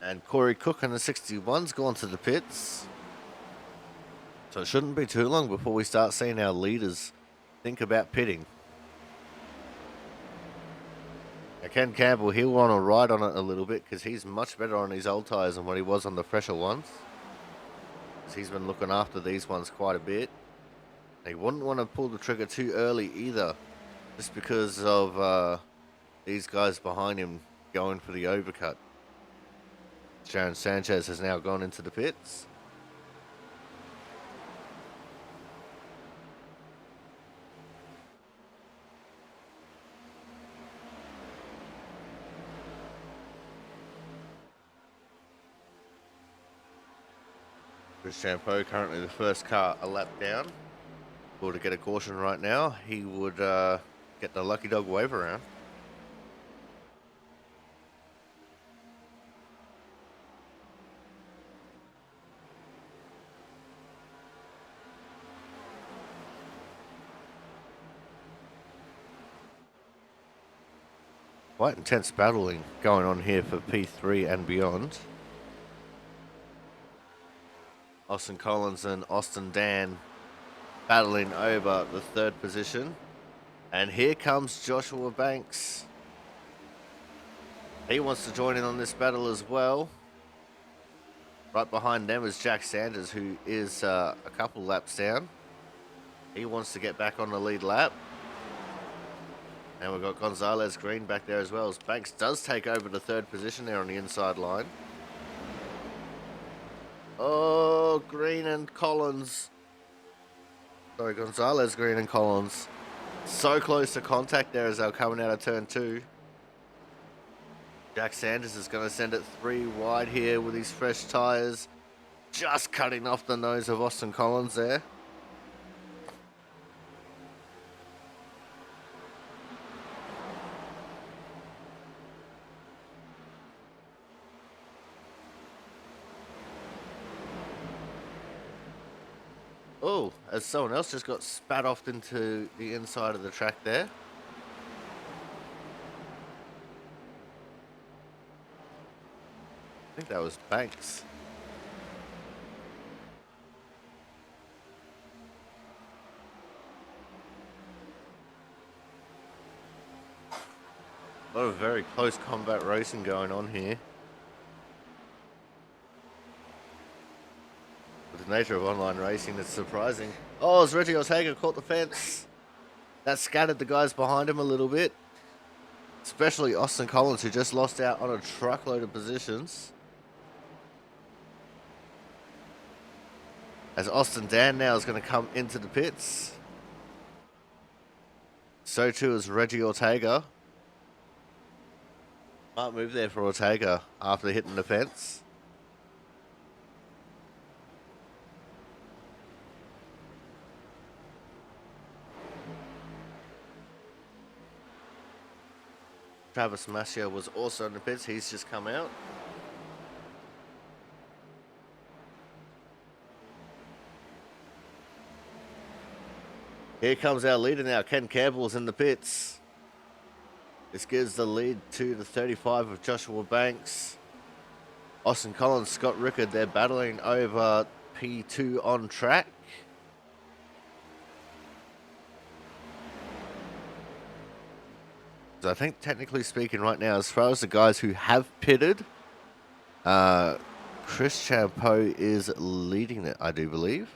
And Corey Cook in the 61's gone to the pits. So it shouldn't be too long before we start seeing our leaders think about pitting. Now Ken Campbell, he'll want to ride on it a little bit because he's much better on his old tyres than what he was on the fresher ones. He's been looking after these ones quite a bit. He wouldn't want to pull the trigger too early either, just because of these guys behind him going for the overcut. Sharon Sanchez has now gone into the pits. Christian Poe currently the first car a lap down. Or to get a caution right now, he would get the lucky dog wave around. Quite intense battling going on here for P3 and beyond. Austin Collins and Austin Dan battling over the third position. And here comes Joshua Banks. He wants to join in on this battle as well. Right behind them is Jack Sanders, who is a couple laps down. He wants to get back on the lead lap. And we've got Gonzalez Green back there as well, as Banks does take over the third position there on the inside line. Oh, Green and Collins. Sorry, Gonzalez, Green and Collins. So close to contact there as they're coming out of turn 2. Jack Sanders is going to send it 3 wide here with his fresh tyres. Just cutting off the nose of Austin Collins there. Oh, as someone else just got spat off into the inside of the track there. I think that was Banks. A lot of very close combat racing going on here. With the nature of online racing, it's surprising. Oh, as Reggie Ortega caught the fence. That scattered the guys behind him a little bit. Especially Austin Collins, who just lost out on a truckload of positions. As Austin Dan now is going to come into the pits. So too is Reggie Ortega. Smart move there for Ortega after hitting the fence. Travis Mascio was also in the pits. He's just come out. Here comes our leader now. Ken Campbell's in the pits. This gives the lead to the 35 of Joshua Banks. Austin Collins, Scott Rickard, they're battling over P2 on track. So I think technically speaking right now, as far as the guys who have pitted, Chris Champeau is leading it, I do believe.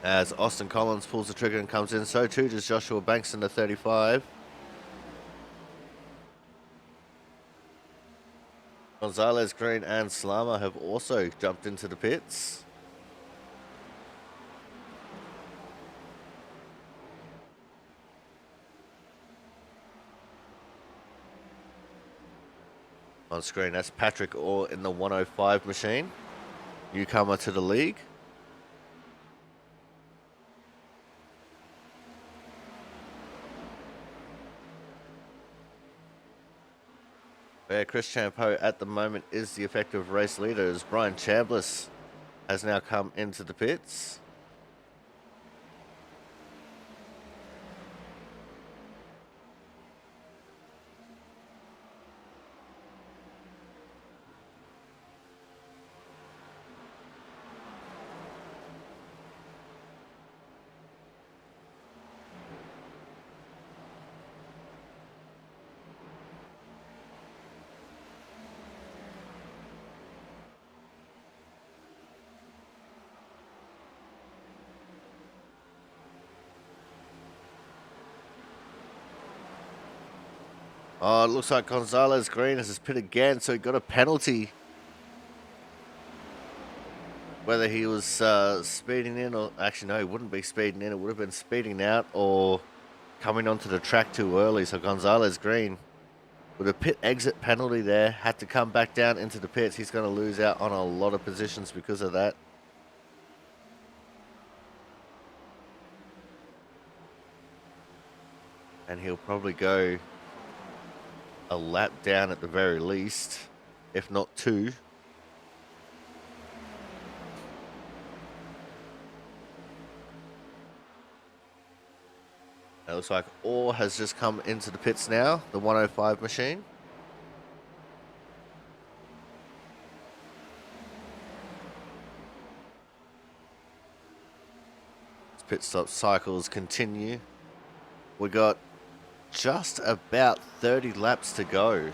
As Austin Collins pulls the trigger and comes in, so too does Joshua Banks in the 35. Gonzalez, Green and Slama have also jumped into the pits. On screen, that's Patrick Orr in the 105 machine. Newcomer to the league. Where Chris Champeau at the moment is the effective race leader, as Brian Chambliss has now come into the pits. Oh, it looks like Gonzalez Green has his pit again, so he got a penalty. Whether he was speeding in or... Actually, no, he wouldn't be speeding in. It would have been speeding out or coming onto the track too early. So Gonzalez Green, with a pit exit penalty there, had to come back down into the pits. He's going to lose out on a lot of positions because of that. And he'll probably go a lap down at the very least, if not two. It looks like Orr has just come into the pits now, the 105 machine. Pit stop cycles continue. We got just about 30 laps to go.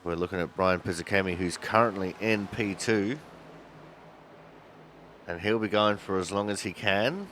We're looking at Brian Pizzicami, who's currently in P2. And he'll be going for as long as he can.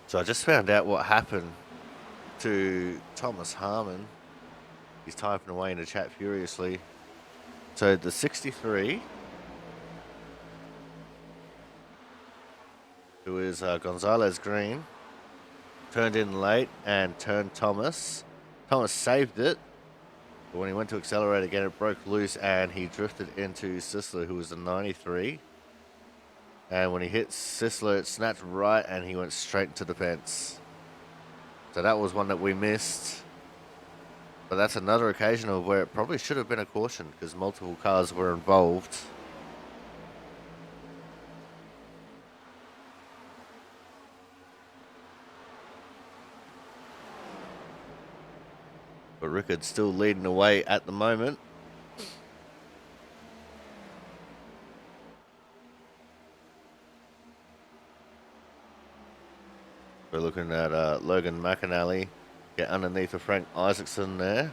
So I just found out what happened to Thomas Harmon. He's typing away in the chat furiously. So the 63, who is Gonzalez Green, turned in late and turned Thomas. Thomas saved it, but when he went to accelerate again, it broke loose and he drifted into Sisler, who was the 93. And when he hit Sisler, it snapped right and he went straight into the fence. So that was one that we missed. But that's another occasion of where it probably should have been a caution because multiple cars were involved. But Rickard's still leading the way at the moment. We're looking at Logan McAnally get underneath of Frank Isaacson there.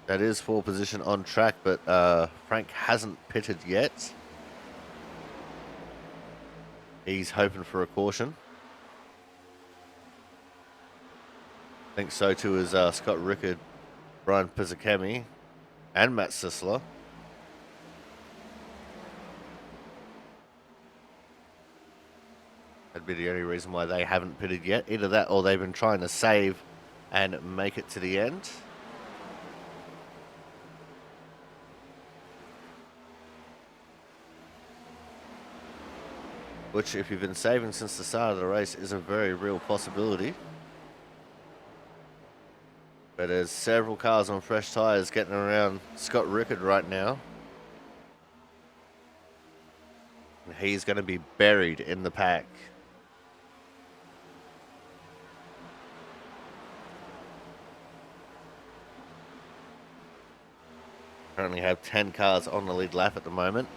That is 4 position on track, but Frank hasn't pitted yet. He's hoping for a caution. I think so too is Scott Rickard, Brian Pizzakemi, and Matt Sisler. That'd be the only reason why they haven't pitted yet. Either that or they've been trying to save and make it to the end. Which, if you've been saving since the start of the race, is a very real possibility. But there's several cars on fresh tyres getting around Scott Rickard right now. And he's going to be buried in the pack. Currently have 10 cars on the lead lap at the moment.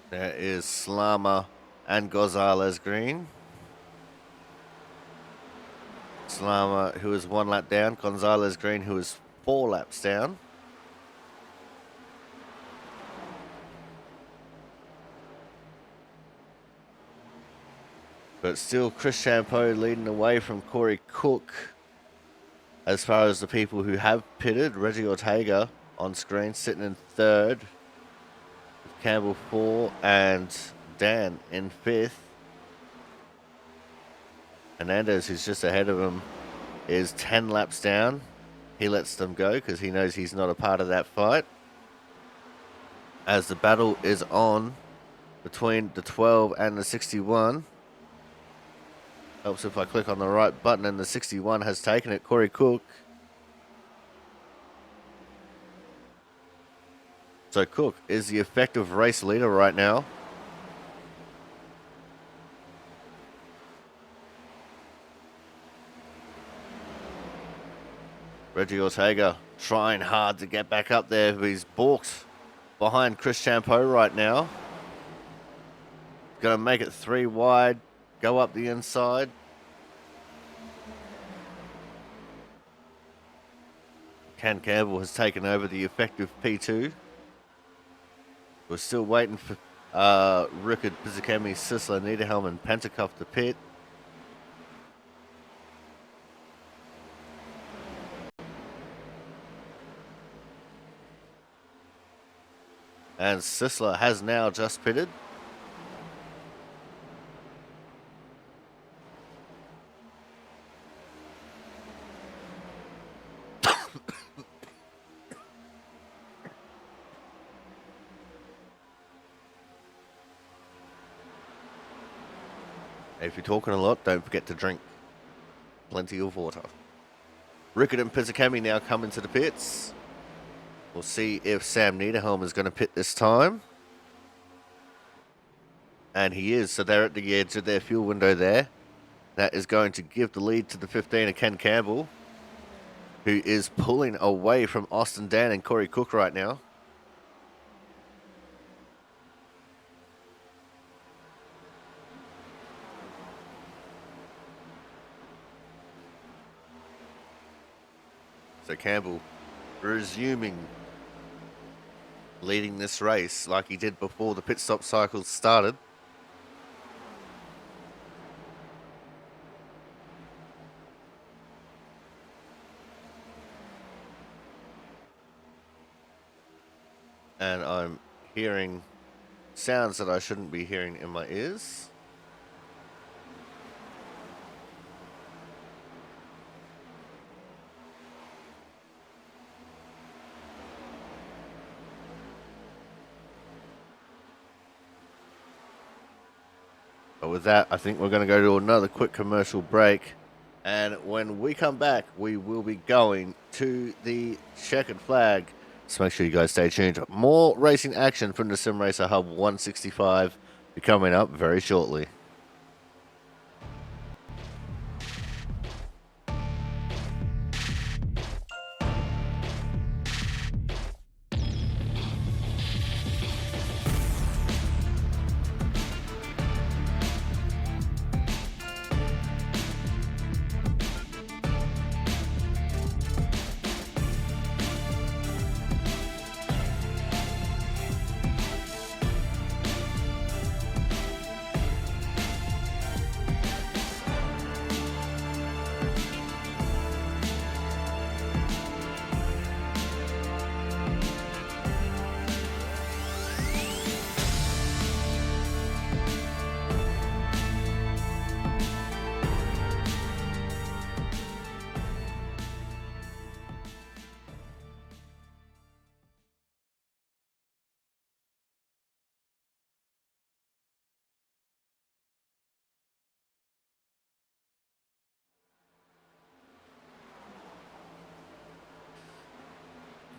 There is Slama and Gonzalez Green. Slama, who is 1 lap down. Gonzalez Green, who is 4 laps down. But still, Chris Champeau leading away from Corey Cook. As far as the people who have pitted, Reggie Ortega on screen sitting in 3rd. Campbell 4 and Dan in 5th. Hernandez, who's just ahead of him, is 10 laps down. He lets them go because he knows he's not a part of that fight. As the battle is on between the 12 and the 61. Helps if I click on the right button, and the 61 has taken it, Corey Cook. So Cook is the effective race leader right now. Reggie Ortega trying hard to get back up there, but he's balked behind Chris Champeau right now. Going to make it 3 wide, go up the inside. Ken Campbell has taken over the effective P2. We're still waiting for Rickard, Pizzakemi, Sisler, Niederhelm, and Pentecoff to pit. And Sisler has now just pitted. If you're talking a lot, don't forget to drink plenty of water. Rickard and Pizzakemi now come into the pits. We'll see if Sam Niederhelm is going to pit this time. And he is, so they're at the edge of their fuel window there. That is going to give the lead to the 15 of Ken Campbell. who is pulling away from Austin Dan and Corey Cook right now. So Campbell resuming leading this race like he did before the pit stop cycle started. And I'm hearing sounds that I shouldn't be hearing in my ears. But with that, I think we're going to go to another quick commercial break. And when we come back, we will be going to the checkered flag. So make sure you guys stay tuned. More racing action from the Sim Racer Hub 165 be coming up very shortly.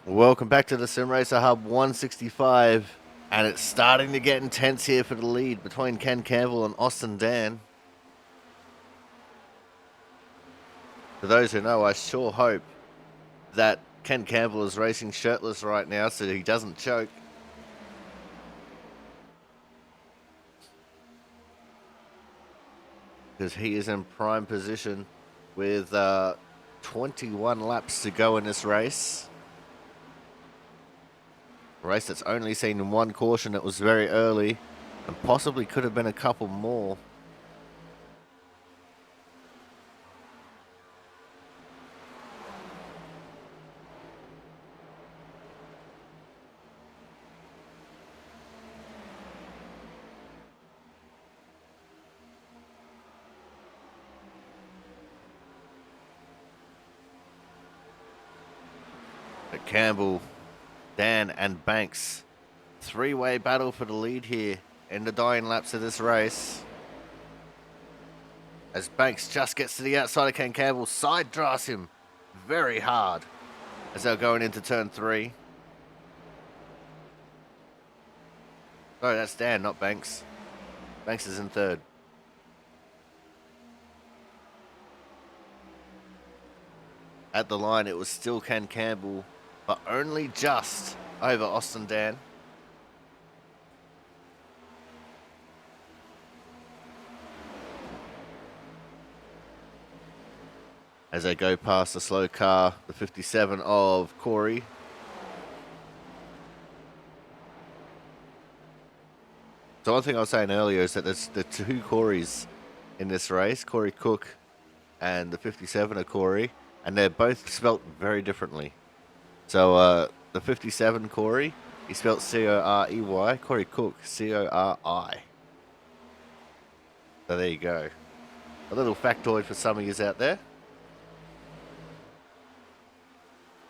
Welcome back to the Sim Racer Hub 165, and it's starting to get intense here for the lead between Ken Campbell and Austin Dan. For those who know, I sure hope that Ken Campbell is racing shirtless right now so he doesn't choke. Because he is in prime position with 21 laps to go in this race. A race that's only seen one caution that was very early and possibly could have been a couple more. But Campbell, Dan and Banks, three-way battle for the lead here in the dying laps of this race. As Banks just gets to the outside of Ken Campbell, side draws him very hard as they're going into turn 3. Sorry, that's Dan, not Banks. Banks is in third. At the line, it was still Ken Campbell, but only just over Austin Dan. As they go past the slow car, the 57 of Corey. So one thing I was saying earlier is that there's the two Corys in this race, Corey Cook and the 57 of Corey, and they're both spelt very differently. So the 57 Corey, he spelt C-O-R-E-Y, Corey Cook, C-O-R-I. So there you go. A little factoid for some of yous out there.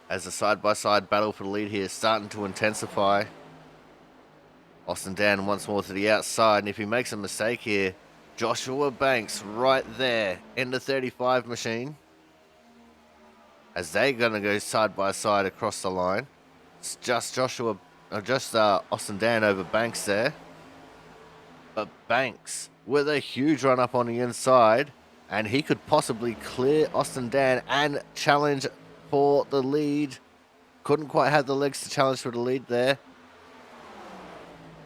As the side-by-side battle for the lead here is starting to intensify. Austin Dan once more to the outside, and if he makes a mistake here, Joshua Banks right there in the 35 machine. As they're going to go side-by-side across the line. It's just Austin Dan over Banks there. But Banks with a huge run-up on the inside, and he could possibly clear Austin Dan and challenge for the lead. Couldn't quite have the legs to challenge for the lead there.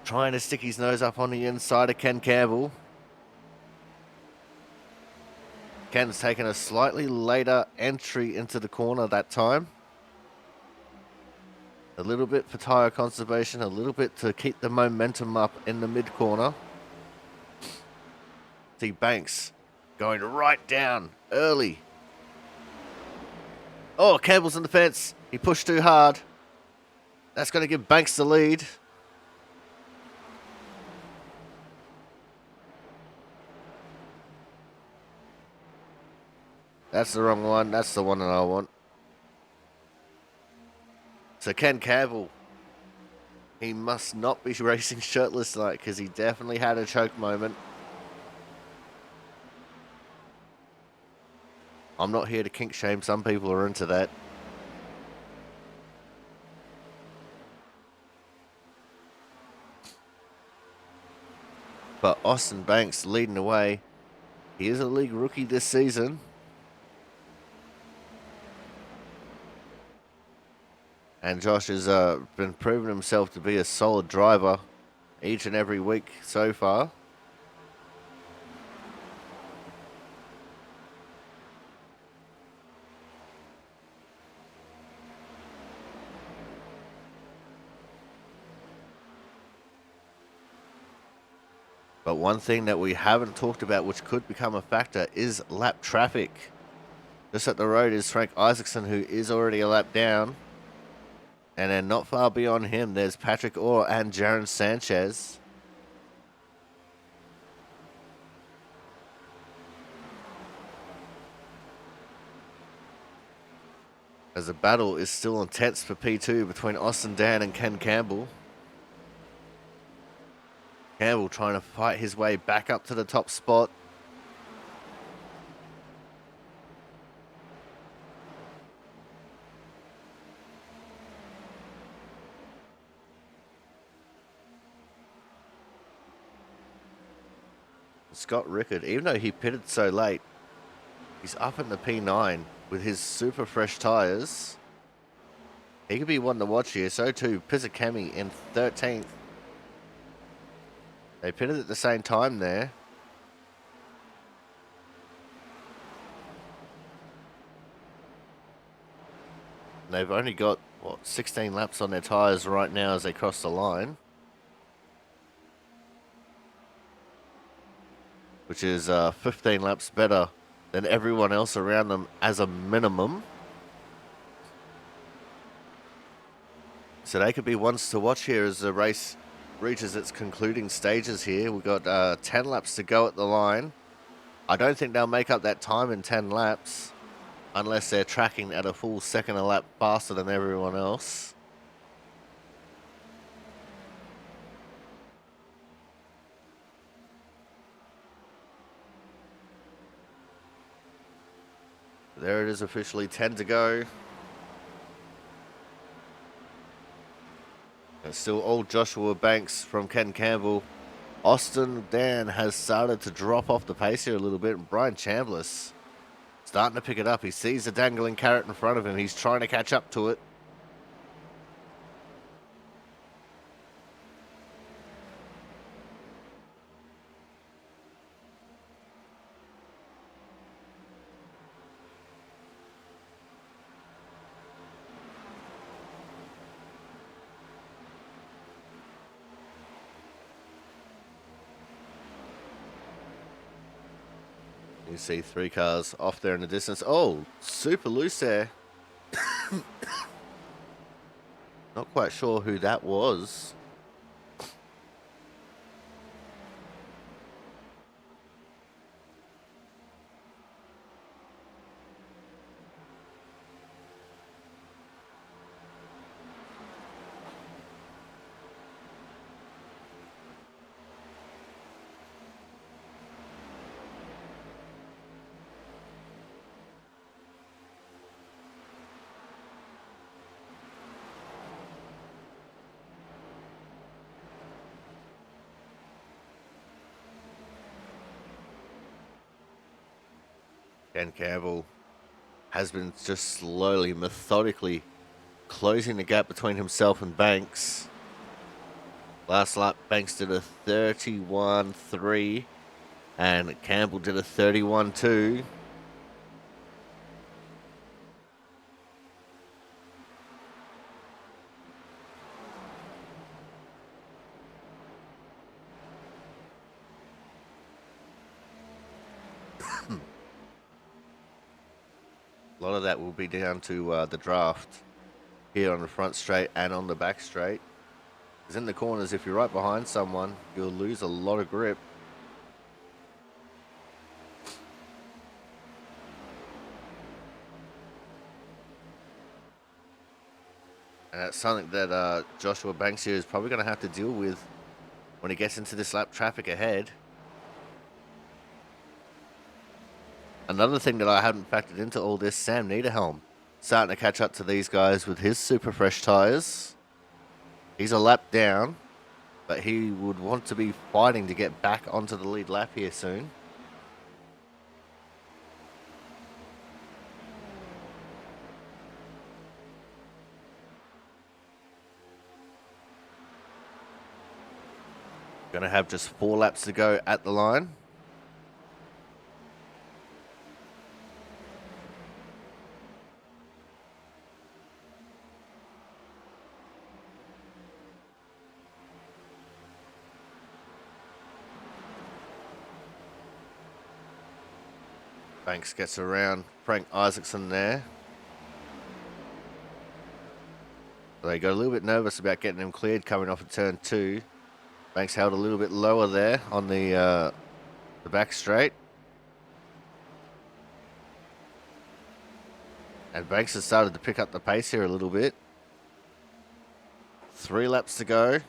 Trying to stick his nose up on the inside of Ken Campbell. Ken's taken a slightly later entry into the corner that time. A little bit for tyre conservation, a little bit to keep the momentum up in the mid-corner. See Banks going right down early. Oh, Campbell's in the fence. He pushed too hard. That's going to give Banks the lead. That's the wrong one. That's the one that I want. So Ken Campbell, he must not be racing shirtless tonight because he definitely had a choke moment. I'm not here to kink shame. Some people are into that. But Austin Banks leading the way. He is a league rookie this season. And Josh has been proving himself to be a solid driver each and every week so far. But one thing that we haven't talked about, which could become a factor, is lap traffic. Just at the road is Frank Isaacson, who is already a lap down. And then not far beyond him, there's Patrick Orr and Jaron Sanchez. As the battle is still intense for P2 between Austin Dan and Ken Campbell. Campbell trying to fight his way back up to the top spot. Scott Rickard, even though he pitted so late, he's up in the P9 with his super fresh tyres. He could be one to watch here. So too Pizzakami in 13th. They pitted at the same time there. They've only got, 16 laps on their tyres right now as they cross the line. Which is 15 laps better than everyone else around them as a minimum. So they could be ones to watch here as the race reaches its concluding stages here. We've got 10 laps to go at the line. I don't think they'll make up that time in 10 laps unless they're tracking at a full second a lap faster than everyone else. There it is, officially 10 to go. And still old Joshua Banks from Ken Campbell. Austin Dan has started to drop off the pace here a little bit. And Brian Chambliss starting to pick it up. He sees the dangling carrot in front of him. He's trying to catch up to it. You see 3 cars off there in the distance. Oh, super loose there. Not quite sure who that was. Ken Campbell has been just slowly, methodically closing the gap between himself and Banks. Last lap, Banks did a 31.3 and Campbell did a 31.2. A lot of that will be down to the draft here on the front straight and on the back straight. Because in the corners, if you're right behind someone, you'll lose a lot of grip. And that's something that Joshua Banks here is probably going to have to deal with when he gets into this lap traffic ahead. Another thing that I hadn't factored into all this, Sam Niederhelm starting to catch up to these guys with his super fresh tyres. He's a lap down, but he would want to be fighting to get back onto the lead lap here soon. Going to have just 4 laps to go at the line. Banks gets around Frank Isaacson there. They got a little bit nervous about getting him cleared coming off of turn 2. Banks held a little bit lower there on the back straight. And Banks has started to pick up the pace here a little bit. 3 laps to go.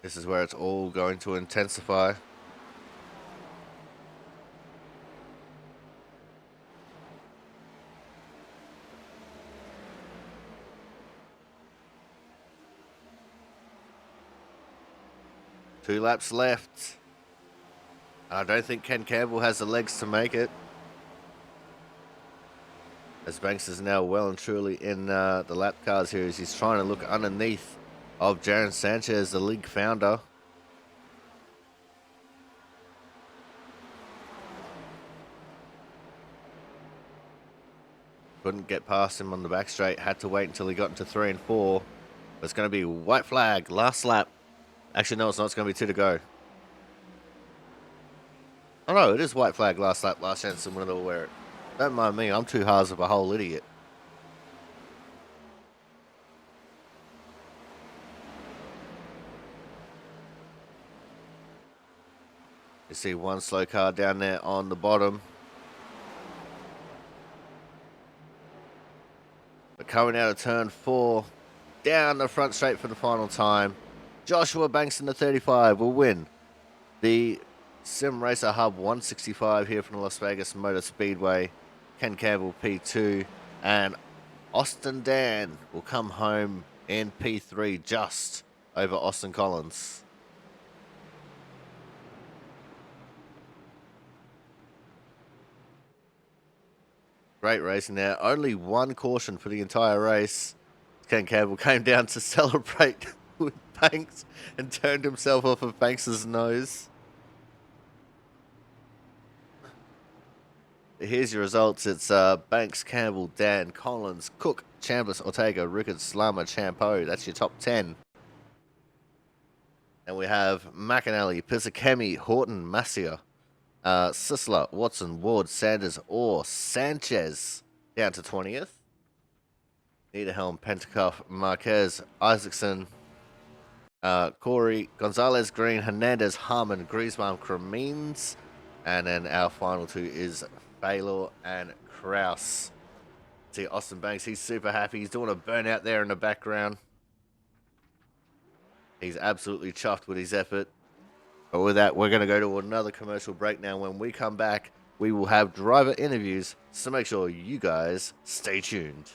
This is where it's all going to intensify. Two laps left. I don't think Ken Campbell has the legs to make it. As Banks is now well and truly in the lap cars here as he's trying to look underneath of Jaron Sanchez, the league founder. Couldn't get past him on the back straight. Had to wait until he got into 3 and 4. It's going to be white flag, last lap. Actually, no, it's not. It's going to be 2 to go. Oh, no, it is white flag, last lap, last chance someone will wear it. Don't mind me. I'm too hard of a whole idiot. You see one slow car down there on the bottom. But coming out of turn 4, down the front straight for the final time, Joshua Banks in the 35 will win the Sim Racer Hub 165 here from the Las Vegas Motor Speedway. Ken Campbell P2 and Austin Dan will come home in P3 just over Austin Collins. Great racing there. Only one caution for the entire race. Ken Campbell came down to celebrate with Banks and turned himself off of Banks's nose. Here's your results. It's Banks, Campbell, Dan, Collins, Cook, Chambliss, Ortega, Rickard, Slama, Champeau. That's your top 10. And we have McAnally, Pisakemi, Horton, Masia, Sisler, Watson, Ward, Sanders, Orr, Sanchez down to 20th. Niederhelm, Pentacuff, Marquez, Isaacson, Corey, Gonzalez, Green, Hernandez, Harmon, Griezmann, Cremines. And then our final 2 is Baylor and Kraus. See Austin Banks, he's super happy. He's doing a burnout there in the background. He's absolutely chuffed with his effort. But with that, we're going to go to another commercial break now. When we come back, we will have driver interviews, so make sure you guys stay tuned.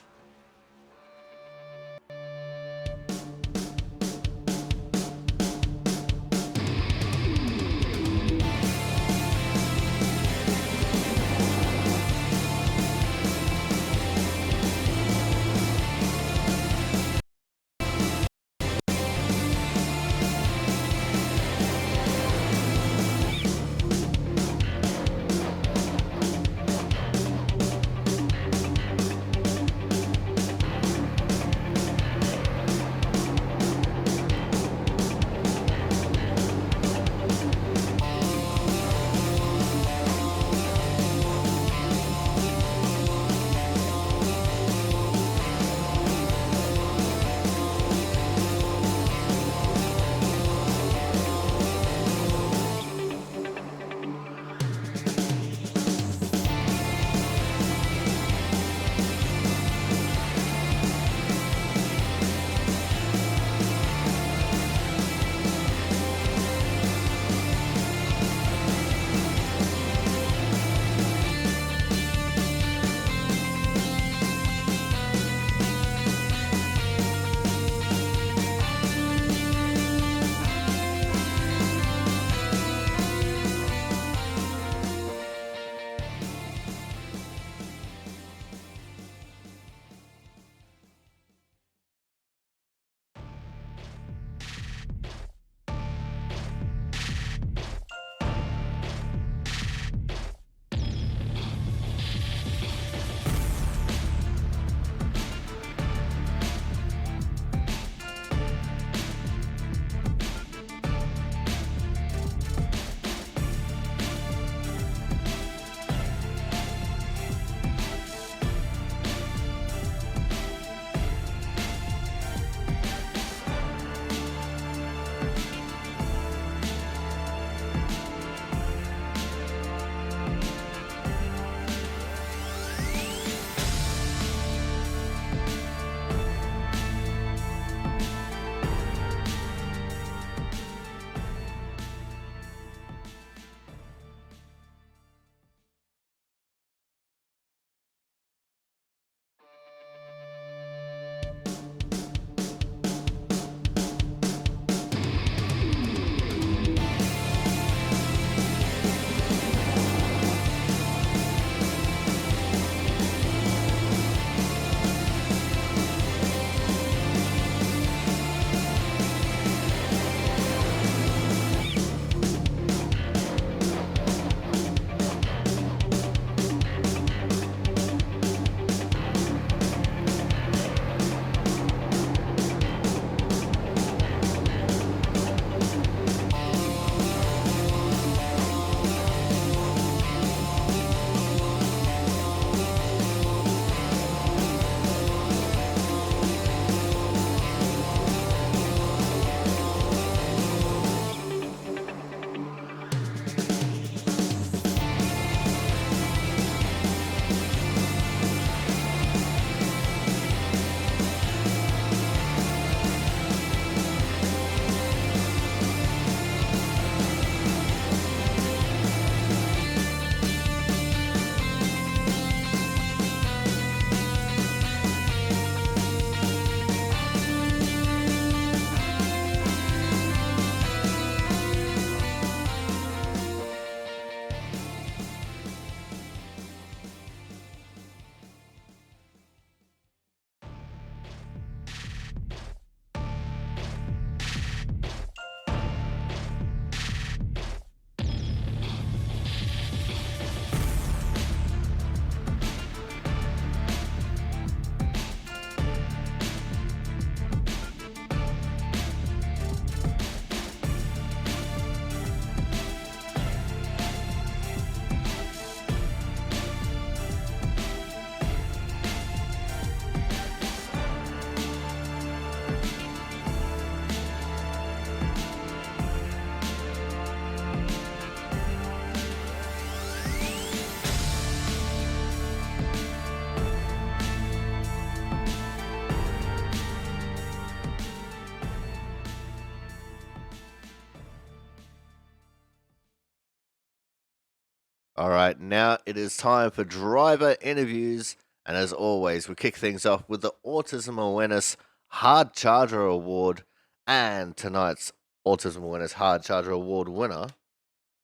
All right, now it is time for driver interviews. And as always, we kick things off with the Autism Awareness Hard Charger Award. And tonight's Autism Awareness Hard Charger Award winner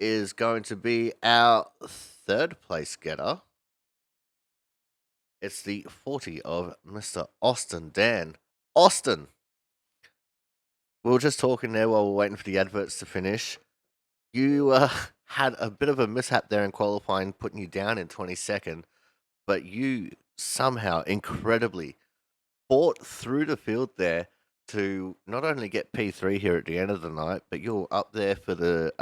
is going to be our third place getter. It's the 40 of Mr. Austin Dan. Austin, we were just talking there while we're waiting for the adverts to finish. You had a bit of a mishap there in qualifying, putting you down in 22nd, but you somehow incredibly fought through the field there to not only get P3 here at the end of the night, but you're up there for the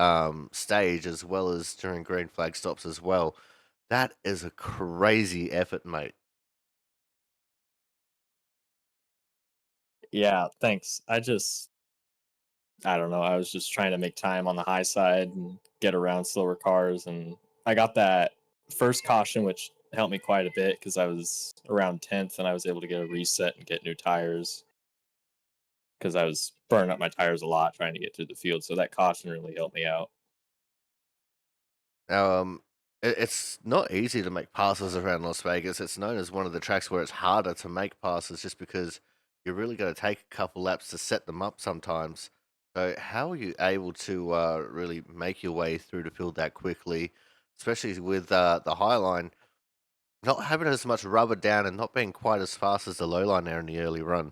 stage as well as during green flag stops as well. That is a crazy effort, mate. Yeah, thanks. I don't know. I was just trying to make time on the high side and get around slower cars. And I got that first caution, which helped me quite a bit because I was around 10th and I was able to get a reset and get new tires because I was burning up my tires a lot trying to get through the field. So that caution really helped me out. Now, it's not easy to make passes around Las Vegas. It's known as one of the tracks where it's harder to make passes just because you really got to take a couple laps to set them up sometimes. So, how are you able to really make your way through the field that quickly, especially with the high line not having as much rubber down and not being quite as fast as the low line there in the early run?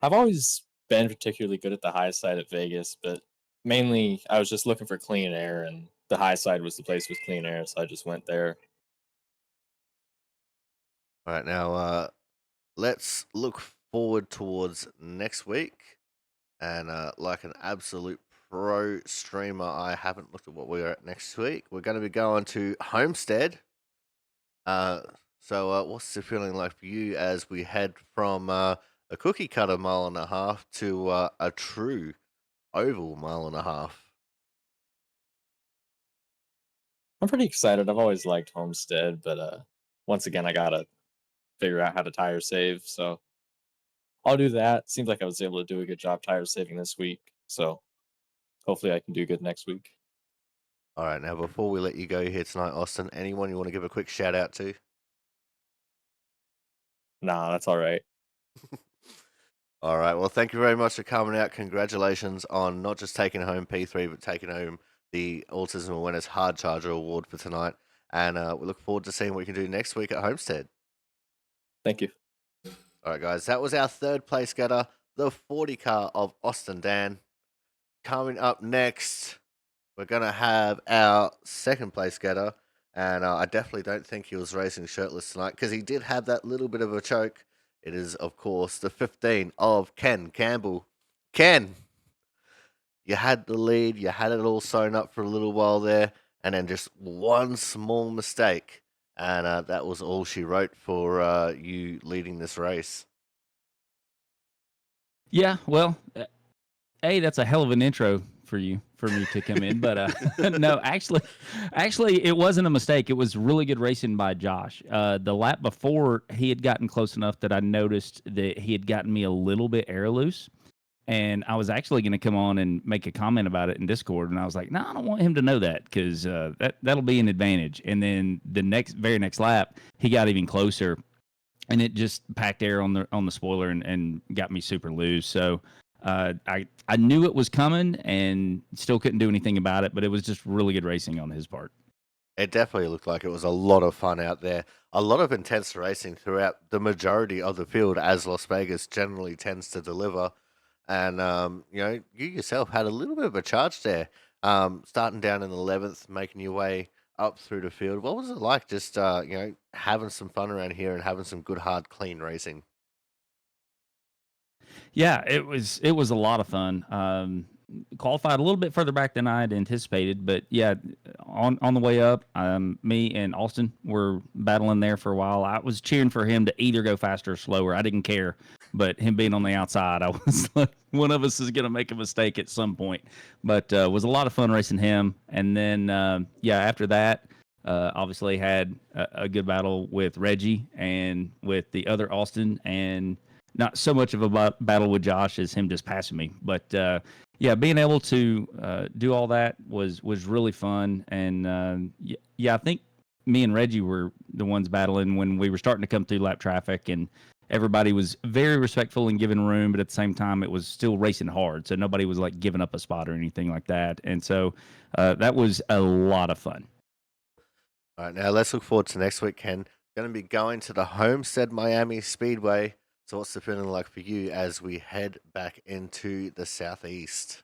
I've always been particularly good at the high side at Vegas, but mainly I was just looking for clean air and the high side was the place with clean air. So I just went there. All right, now let's look forward towards next week. And like an absolute pro streamer, I haven't looked at what we're at next week. We're going to be going to Homestead. Uh, what's the feeling like for you as we head from a cookie cutter mile and a half to a true oval mile and a half? I'm pretty excited. I've always liked Homestead, but once again, I gotta figure out how to tire save. So I'll do that. Seems like I was able to do a good job tire saving this week. So hopefully I can do good next week. All right, now before we let you go here tonight, Austin, anyone you want to give a quick shout out to? Nah, that's all right. All right. Well, thank you very much for coming out. Congratulations on not just taking home P3, but taking home the Autism Awareness Hard Charger Award for tonight. And we look forward to seeing what you can do next week at Homestead. Thank you. All right, guys. That was our third place getter, the 40 car of Austin Dan. Coming up next, we're going to have our second place getter. And I definitely don't think he was racing shirtless tonight because he did have that little bit of a choke. It is, of course, the 15 of Ken Campbell. Ken, you had the lead, you had it all sewn up for a little while there, and then just one small mistake. And that was all she wrote for you leading this race. Yeah, well, hey, that's a hell of an intro for me to come in. But no, actually, it wasn't a mistake. It was really good racing by Josh. The lap before, he had gotten close enough that I noticed that he had gotten me a little bit air loose. And I was actually going to come on and make a comment about it in Discord, and I was like, "No, I don't want him to know that because that'll be an advantage." And then the very next lap, he got even closer, and it just packed air on the spoiler and got me super loose. So I knew it was coming and still couldn't do anything about it, but it was just really good racing on his part. It definitely looked like it was a lot of fun out there. A lot of intense racing throughout the majority of the field, as Las Vegas generally tends to deliver. And you yourself had a little bit of a charge there, starting down in 11th, making your way up through the field. What was it like just having some fun around here and having some good, hard, clean racing? Yeah, it was a lot of fun. Qualified a little bit further back than I had anticipated, but yeah, on the way up, me and Austin were battling there for a while. I was cheering for him to either go faster or slower. I didn't care, but him being on the outside, I was like, one of us is going to make a mistake at some point. But it was a lot of fun racing him, and then yeah, after that. Obviously had a good battle with Reggie and with the other Austin, and not so much of a battle with Josh as him just passing me. But yeah, being able to do all that was really fun. And yeah, I think me and Reggie were the ones battling when we were starting to come through lap traffic, and everybody was very respectful and giving room, but at the same time, it was still racing hard. So nobody was like giving up a spot or anything like that. And so that was a lot of fun. All right, now let's look forward to next week, Ken. Going to be going to the Homestead Miami Speedway. So, what's the feeling like for you as we head back into the southeast?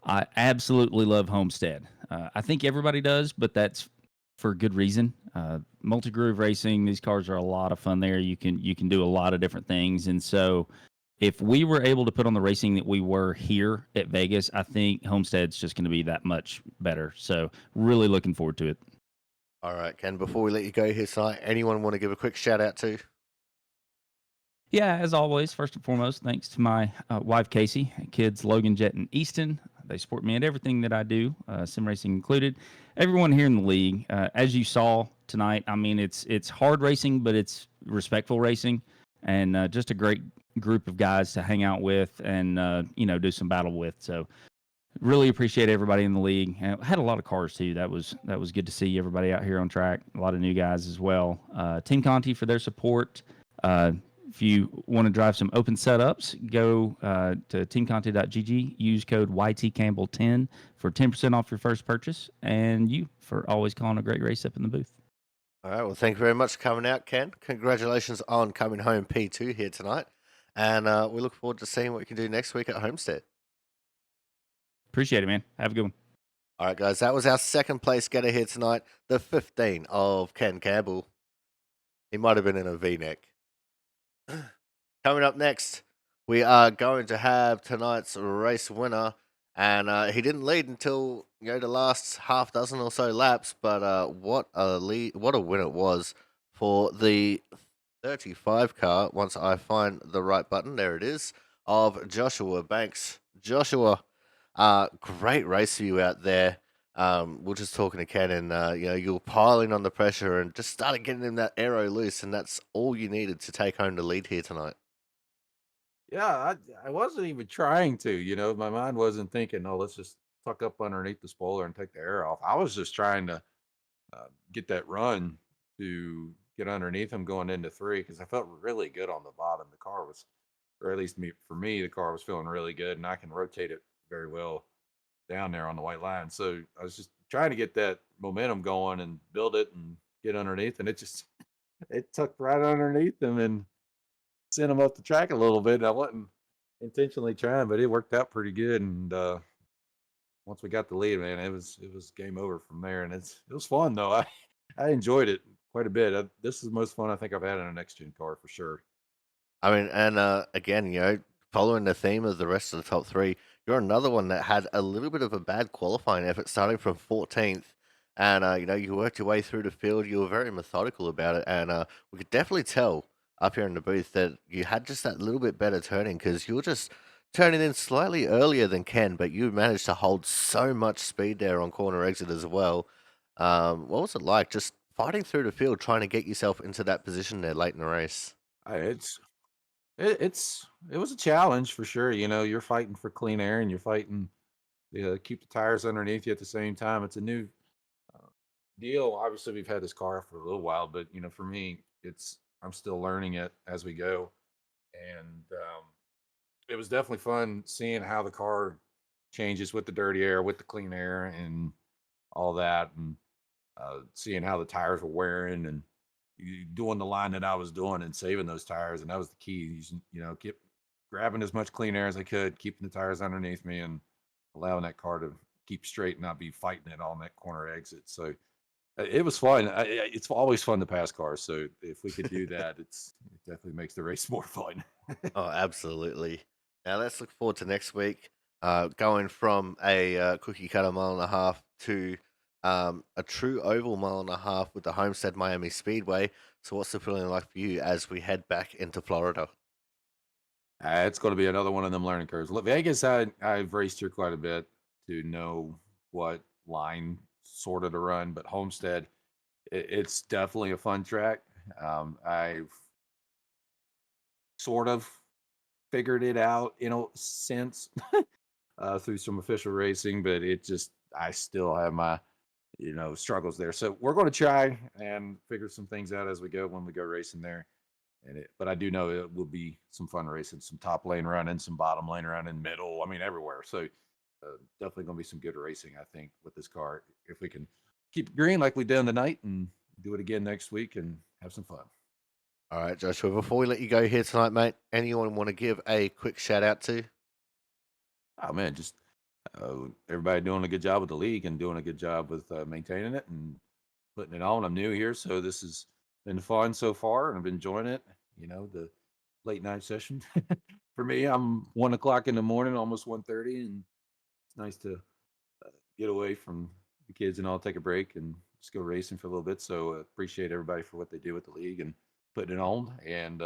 I absolutely love Homestead. I think everybody does, but that's for good reason. Multi groove racing; these cars are a lot of fun. There, you can do a lot of different things, and so if we were able to put on the racing that we were here at Vegas, I think Homestead's just going to be that much better. So, really looking forward to it. All right, Ken, before we let you go here tonight, anyone want to give a quick shout out to? Yeah, as always, first and foremost, thanks to my wife, Casey, kids, Logan, Jet, and Easton. They support me in everything that I do, sim racing included. Everyone here in the league, as you saw tonight, I mean, it's hard racing, but it's respectful racing, and just a great group of guys to hang out with and do some battle with. So really appreciate everybody in the league. And I had a lot of cars too. That was good to see everybody out here on track. A lot of new guys as well. Team Conti for their support. If you want to drive some open setups, go to teamconti.gg. Use code YTCampbell10 for 10% off your first purchase. And you for always calling a great race up in the booth. All right, well, thank you very much for coming out, Ken. Congratulations on coming home P2 here tonight. And we look forward to seeing what you can do next week at Homestead. Appreciate it, man. Have a good one. All right, guys, that was our second place getter here tonight, the 15 of Ken Campbell. He might have been in a V-neck. Coming up next, we are going to have tonight's race winner, and he didn't lead until the last half dozen or so laps. But what a lead! What a win it was for the 35 car. Once I find the right button, there it is, of Joshua Banks. Joshua, great race for you out there. We're just talking to Ken, and you were piling on the pressure and just started getting him that aero loose, and that's all you needed to take home the lead here tonight. Yeah, I wasn't even trying to, my mind wasn't thinking, oh, let's just tuck up underneath the spoiler and take the air off. I was just trying to get that run to get underneath him going into three because I felt really good on the bottom. The car was, or at least for me, the car was feeling really good, and I can rotate it very well down there on the white line. So I was just trying to get that momentum going and build it and get underneath, and it tucked right underneath him and sent him up the track a little bit. I wasn't intentionally trying, but it worked out pretty good. And once we got the lead, man, it was game over from there. And it was fun though. I enjoyed it quite a bit. This is the most fun I think I've had in a next gen car for sure. I mean, and again, following the theme of the rest of the top three, you're another one that had a little bit of a bad qualifying effort, starting from 14th, and you worked your way through the field. You were very methodical about it, and we could definitely tell up here in the booth that you had just that little bit better turning because you were just turning in slightly earlier than Ken, but you managed to hold so much speed there on corner exit as well. What was it like, just fighting through the field, trying to get yourself into that position there late in the race? I, it's it was a challenge for sure. You're fighting for clean air and you're fighting to keep the tires underneath you at the same time. It's a new uh, deal. Obviously, we've had this car for a little while, but for me, I'm still learning it as we go, and it was definitely fun seeing how the car changes with the dirty air, with the clean air, and all that, and seeing how the tires were wearing and doing the line that I was doing and saving those tires, and that was the key. Keep grabbing as much clean air as I could, keeping the tires underneath me, and allowing that car to keep straight and not be fighting it on that corner exit. So it was fun. It's always fun to pass cars. So if we could do that, it definitely makes the race more fun. Oh, absolutely. Now let's look forward to next week. Going from a cookie cutter mile and a half to a true oval mile and a half with the Homestead Miami Speedway. So, what's the feeling like for you as we head back into Florida? It's going to be another one of them learning curves. Look, Vegas, I've raced here quite a bit to know what line sort of to run, but Homestead, it's definitely a fun track. I've sort of figured it out in a sense through some official racing, but I still have my struggles there. So we're going to try and figure some things out as we go when we go racing there. But I do know it will be some fun racing, some top lane running, some bottom lane running, middle. I mean, everywhere. So definitely going to be some good racing, I think, with this car if we can keep it green like we did tonight and do it again next week and have some fun. All right, Joshua, before we let you go here tonight, mate, anyone want to give a quick shout out to? Oh man, just everybody doing a good job with the league and doing a good job with maintaining it and putting it on. I'm new here, so this has been fun so far, and I've been enjoying it. The late night session for me. I'm 1 o'clock in the morning, almost 1:30, and it's nice to get away from the kids and all, take a break and just go racing for a little bit. So appreciate everybody for what they do with the league and putting it on. And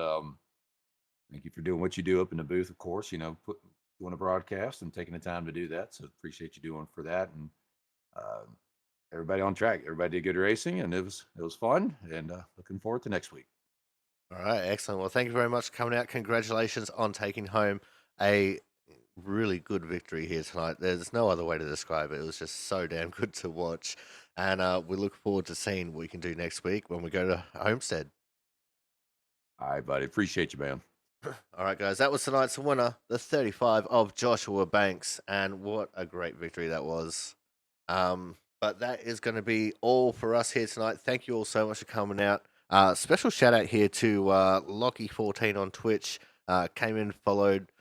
thank you for doing what you do up in the booth, of course. Doing a broadcast and taking the time to do that. So appreciate you doing for that. And uh, everybody on track. Everybody did good racing, and it was fun. And looking forward to next week. All right, excellent. Well, thank you very much for coming out. Congratulations on taking home a really good victory here tonight. There's no other way to describe it. It was just so damn good to watch. And we look forward to seeing what we can do next week when we go to Homestead. All right, buddy. Appreciate you, man. All right, guys, that was tonight's winner, the 35 of Joshua Banks. And what a great victory that was. But that is going to be all for us here tonight. Thank you all so much for coming out. Special shout out here to Lockie14 on Twitch. Came in, followed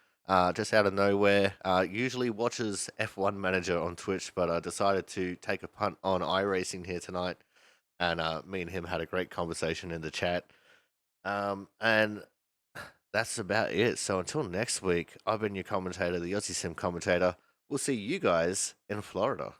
just out of nowhere. Usually watches F1 Manager on Twitch, but decided to take a punt on iRacing here tonight. And me and him had a great conversation in the chat. And that's about it. So until next week, I've been your commentator, the Aussie Sim commentator. We'll see you guys in Florida.